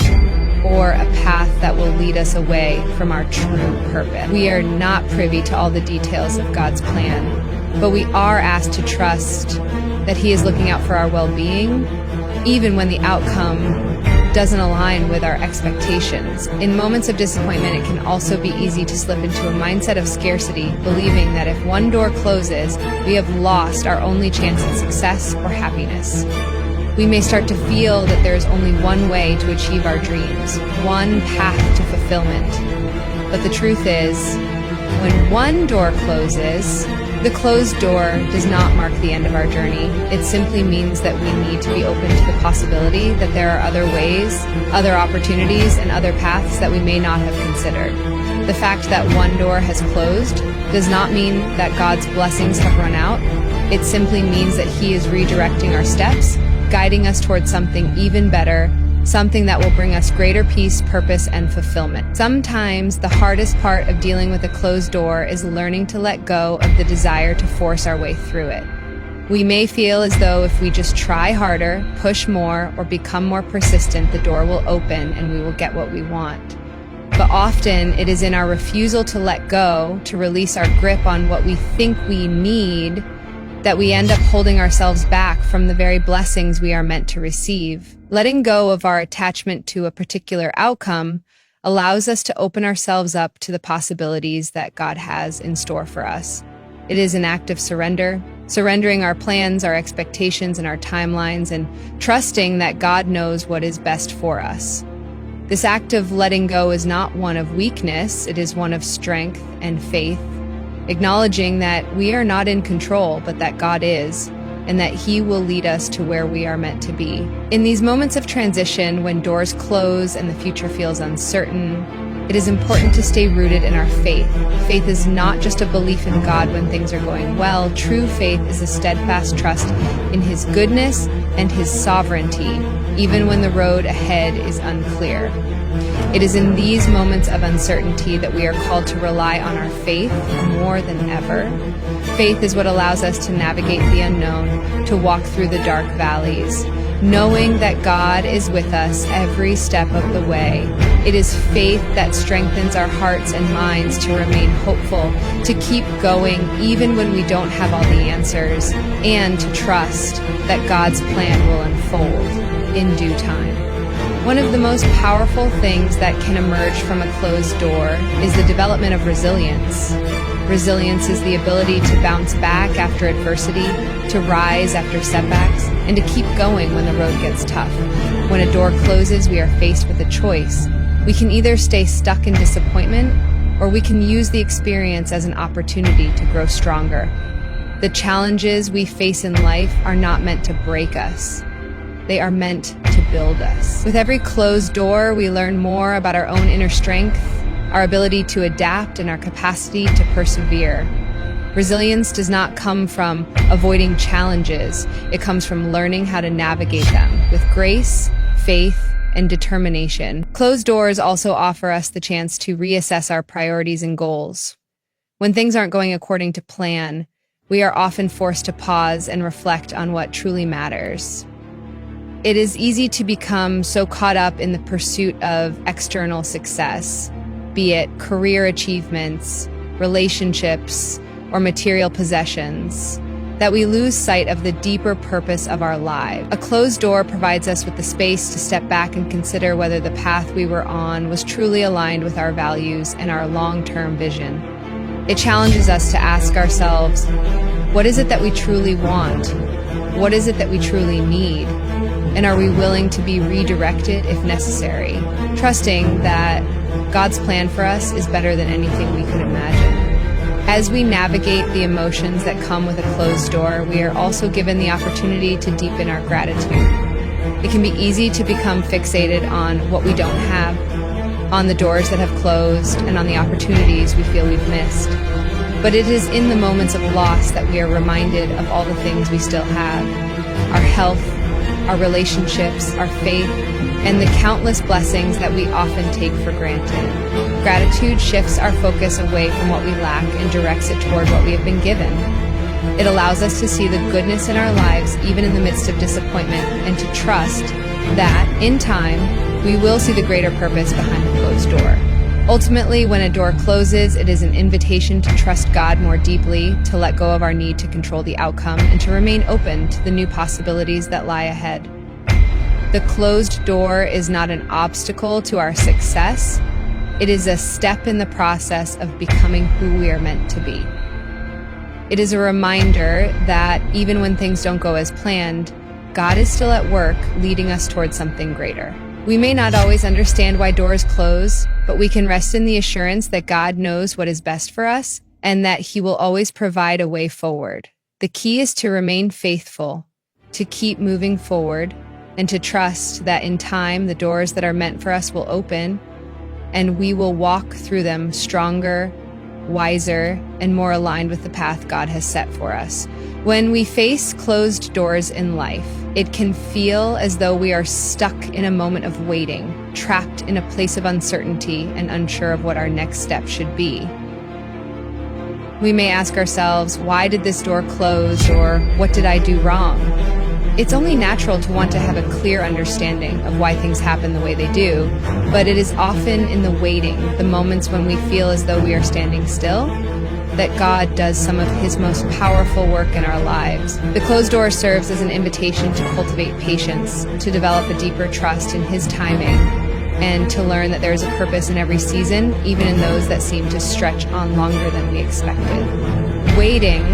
or a path that will lead us away from our true purpose. We are not privy to all the details of God's plan, but we are asked to trust that He is looking out for our well-being, even when the outcome doesn't align with our expectations. In moments of disappointment, it can also be easy to slip into a mindset of scarcity, believing that if one door closes, we have lost our only chance at success or happiness. We may start to feel that there is only one way to achieve our dreams, one path to fulfillment. But the truth is, when one door closes, the closed door does not mark the end of our journey. It simply means that we need to be open to the possibility that there are other ways, other opportunities, and other paths that we may not have considered. The fact that one door has closed does not mean that God's blessings have run out. It simply means that He is redirecting our steps, guiding us towards something even better, something that will bring us greater peace, purpose, and fulfillment. Sometimes the hardest part of dealing with a closed door is learning to let go of the desire to force our way through it. We may feel as though if we just try harder, push more, or become more persistent, the door will open and we will get what we want. But often it is in our refusal to let go, to release our grip on what we think we need, that we end up holding ourselves back from the very blessings we are meant to receive. Letting go of our attachment to a particular outcome allows us to open ourselves up to the possibilities that God has in store for us. It is an act of surrender, surrendering our plans, our expectations, and our timelines, and trusting that God knows what is best for us. This act of letting go is not one of weakness, it is one of strength and faith, acknowledging that we are not in control, but that God is, and that He will lead us to where we are meant to be. In these moments of transition, when doors close and the future feels uncertain, it is important to stay rooted in our faith. Faith is not just a belief in God when things are going well. True faith is a steadfast trust in His goodness and His sovereignty, even when the road ahead is unclear. It is in these moments of uncertainty that we are called to rely on our faith more than ever. Faith is what allows us to navigate the unknown, to walk through the dark valleys, knowing that God is with us every step of the way. It is faith that strengthens our hearts and minds to remain hopeful, to keep going even when we don't have all the answers, and to trust that God's plan will unfold in due time. One of the most powerful things that can emerge from a closed door is the development of resilience. Resilience is the ability to bounce back after adversity, to rise after setbacks, and to keep going when the road gets tough. When a door closes, we are faced with a choice. We can either stay stuck in disappointment, or we can use the experience as an opportunity to grow stronger. The challenges we face in life are not meant to break us. They are meant to build us. With every closed door, we learn more about our own inner strength, our ability to adapt, and our capacity to persevere. Resilience does not come from avoiding challenges. It comes from learning how to navigate them with grace, faith, and determination. Closed doors also offer us the chance to reassess our priorities and goals. When things aren't going according to plan, we are often forced to pause and reflect on what truly matters. It is easy to become so caught up in the pursuit of external success, be it career achievements, relationships, or material possessions, that we lose sight of the deeper purpose of our lives. A closed door provides us with the space to step back and consider whether the path we were on was truly aligned with our values and our long-term vision. It challenges us to ask ourselves, what is it that we truly want? What is it that we truly need? And are we willing to be redirected if necessary, trusting that God's plan for us is better than anything we could imagine? As we navigate the emotions that come with a closed door, we are also given the opportunity to deepen our gratitude. It can be easy to become fixated on what we don't have, on the doors that have closed, and on the opportunities we feel we've missed. But it is in the moments of loss that we are reminded of all the things we still have: our health, our relationships, our faith, and the countless blessings that we often take for granted. Gratitude shifts our focus away from what we lack and directs it toward what we have been given. It allows us to see the goodness in our lives even in the midst of disappointment, and to trust that, in time, we will see the greater purpose behind the closed door. Ultimately, when a door closes, it is an invitation to trust God more deeply, to let go of our need to control the outcome, and to remain open to the new possibilities that lie ahead. The closed door is not an obstacle to our success. It is a step in the process of becoming who we are meant to be. It is a reminder that even when things don't go as planned, God is still at work, leading us towards something greater. We may not always understand why doors close, but we can rest in the assurance that God knows what is best for us and that He will always provide a way forward. The key is to remain faithful, to keep moving forward, and to trust that in time the doors that are meant for us will open, and we will walk through them stronger, wiser, and more aligned with the path God has set for us. When we face closed doors in life, it can feel as though we are stuck in a moment of waiting, trapped in a place of uncertainty and unsure of what our next step should be. We may ask ourselves, why did this door close, or what did I do wrong? It's only natural to want to have a clear understanding of why things happen the way they do, but it is often in the waiting, the moments when we feel as though we are standing still, that God does some of his most powerful work in our lives. The closed door serves as an invitation to cultivate patience, to develop a deeper trust in his timing, and to learn that there is a purpose in every season, even in those that seem to stretch on longer than we expected. Waiting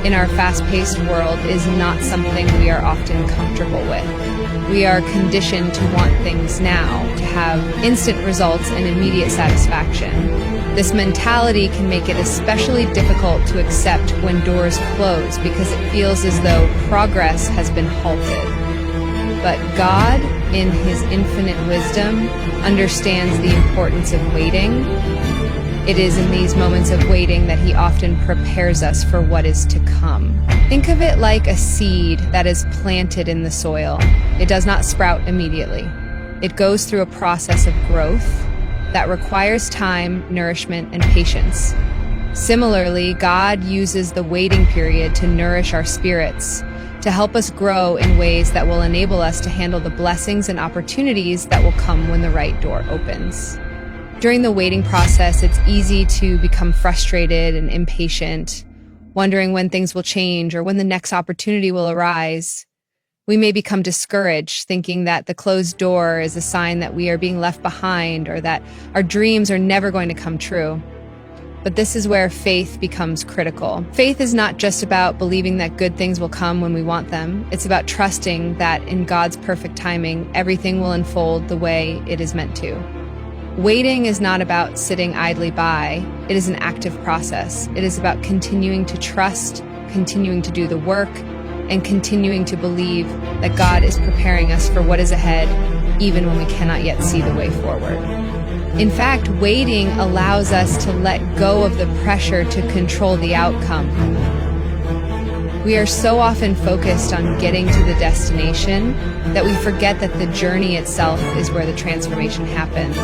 in our fast-paced world is not something we are often comfortable with. We are conditioned to want things now, to have instant results and immediate satisfaction. This mentality can make it especially difficult to accept when doors close because it feels as though progress has been halted. But God, in his infinite wisdom, understands the importance of waiting. It is in these moments of waiting that he often prepares us for what is to come. Think of it like a seed that is planted in the soil. It does not sprout immediately. It goes through a process of growth that requires time, nourishment, and patience. Similarly, God uses the waiting period to nourish our spirits, to help us grow in ways that will enable us to handle the blessings and opportunities that will come when the right door opens. During the waiting process, it's easy to become frustrated and impatient, wondering when things will change or when the next opportunity will arise. We may become discouraged, thinking that the closed door is a sign that we are being left behind or that our dreams are never going to come true. But this is where faith becomes critical. Faith is not just about believing that good things will come when we want them. It's about trusting that in God's perfect timing, everything will unfold the way it is meant to. Waiting is not about sitting idly by. It is an active process. It is about continuing to trust, continuing to do the work, and continuing to believe that God is preparing us for what is ahead, even when we cannot yet see the way forward. In fact, waiting allows us to let go of the pressure to control the outcome. We are so often focused on getting to the destination that we forget that the journey itself is where the transformation happens.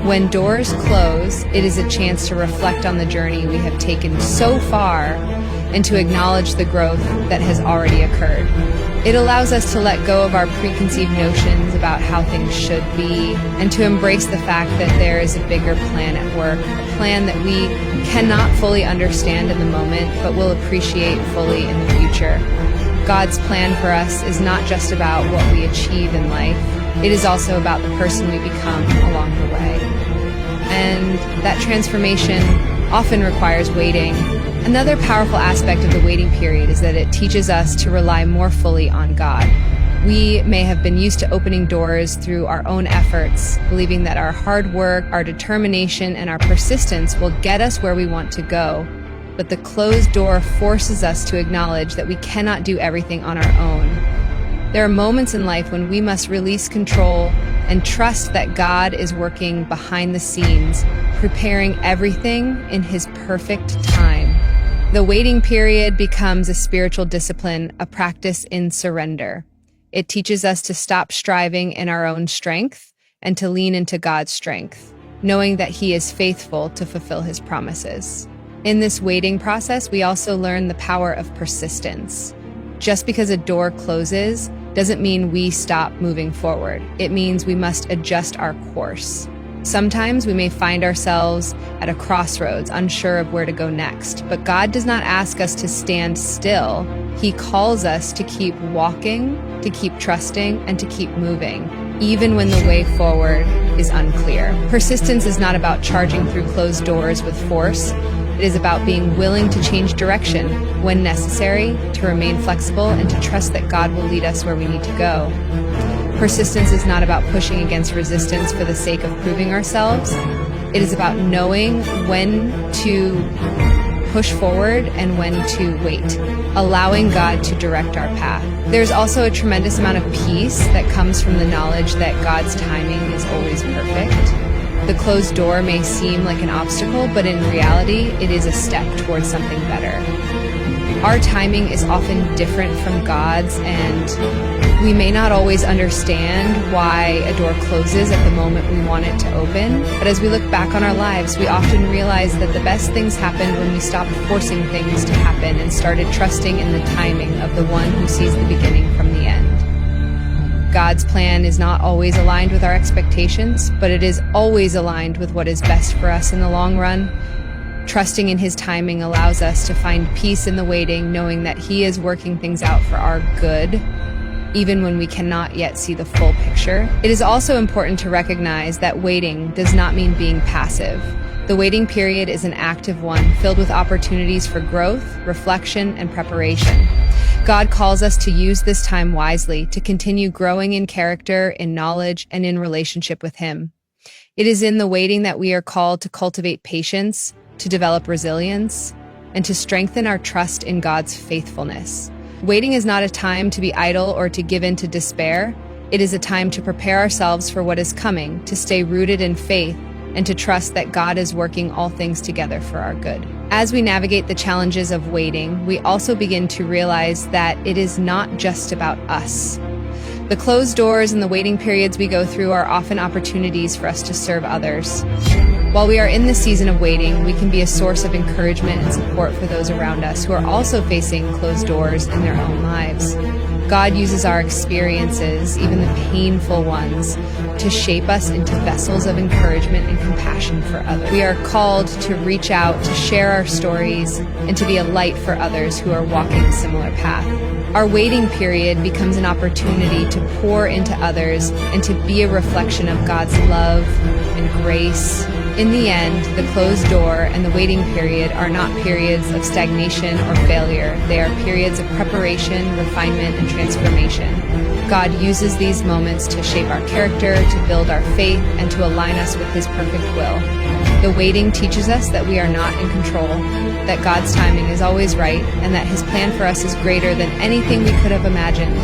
When doors close, it is a chance to reflect on the journey we have taken so far and to acknowledge the growth that has already occurred. It allows us to let go of our preconceived notions about how things should be and to embrace the fact that there is a bigger plan at work, a plan that we cannot fully understand in the moment but will appreciate fully in the future. God's plan for us is not just about what we achieve in life, it is also about the person we become along the way. And that transformation often requires waiting. Another powerful aspect of the waiting period is that it teaches us to rely more fully on God. We may have been used to opening doors through our own efforts, believing that our hard work, our determination, and our persistence will get us where we want to go. But the closed door forces us to acknowledge that we cannot do everything on our own. There are moments in life when we must release control and trust that God is working behind the scenes, preparing everything in his perfect time. The waiting period becomes a spiritual discipline, a practice in surrender. It teaches us to stop striving in our own strength and to lean into God's strength, knowing that he is faithful to fulfill his promises. In this waiting process, we also learn the power of persistence. Just because a door closes doesn't mean we stop moving forward. It means we must adjust our course. Sometimes we may find ourselves at a crossroads, unsure of where to go next. But God does not ask us to stand still. He calls us to keep walking, to keep trusting, and to keep moving, even when the way forward is unclear. Persistence is not about charging through closed doors with force. It is about being willing to change direction when necessary, to remain flexible, and to trust that God will lead us where we need to go. Persistence is not about pushing against resistance for the sake of proving ourselves. It is about knowing when to push forward and when to wait, allowing God to direct our path. There's also a tremendous amount of peace that comes from the knowledge that God's timing is always perfect. The closed door may seem like an obstacle, but in reality, it is a step towards something better. Our timing is often different from God's, and We may not always understand why a door closes at the moment we want it to open, but as we look back on our lives, we often realize that the best things happened when we stopped forcing things to happen and started trusting in the timing of the one who sees the beginning from the end. God's plan is not always aligned with our expectations, but it is always aligned with what is best for us in the long run. Trusting in His timing allows us to find peace in the waiting, knowing that He is working things out for our good, even when we cannot yet see the full picture. It is also important to recognize that waiting does not mean being passive. The waiting period is an active one, filled with opportunities for growth, reflection, and preparation. God calls us to use this time wisely, to continue growing in character, in knowledge, and in relationship with Him. It is in the waiting that we are called to cultivate patience, to develop resilience, and to strengthen our trust in God's faithfulness. Waiting is not a time to be idle or to give in to despair. It is a time to prepare ourselves for what is coming, to stay rooted in faith, and to trust that God is working all things together for our good. As we navigate the challenges of waiting, we also begin to realize that it is not just about us. The closed doors and the waiting periods we go through are often opportunities for us to serve others. While we are in the season of waiting, we can be a source of encouragement and support for those around us who are also facing closed doors in their own lives. God uses our experiences, even the painful ones, to shape us into vessels of encouragement and compassion for others. We are called to reach out, to share our stories, and to be a light for others who are walking a similar path. Our waiting period becomes an opportunity to pour into others and to be a reflection of God's love and grace. In the end, the closed door and the waiting period are not periods of stagnation or failure. They are periods of preparation, refinement, and transformation. God uses these moments to shape our character, to build our faith, and to align us with His perfect will. The waiting teaches us that we are not in control, that God's timing is always right, and that His plan for us is greater than anything we could have imagined.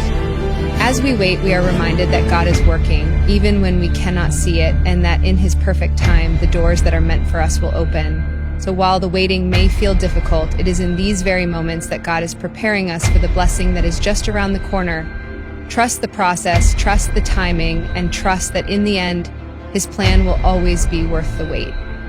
As we wait, we are reminded that God is working, even when we cannot see it, and that in His perfect time, the doors that are meant for us will open. So while the waiting may feel difficult, it is in these very moments that God is preparing us for the blessing that is just around the corner. Trust the process, trust the timing, and trust that in the end, His plan will always be worth the wait.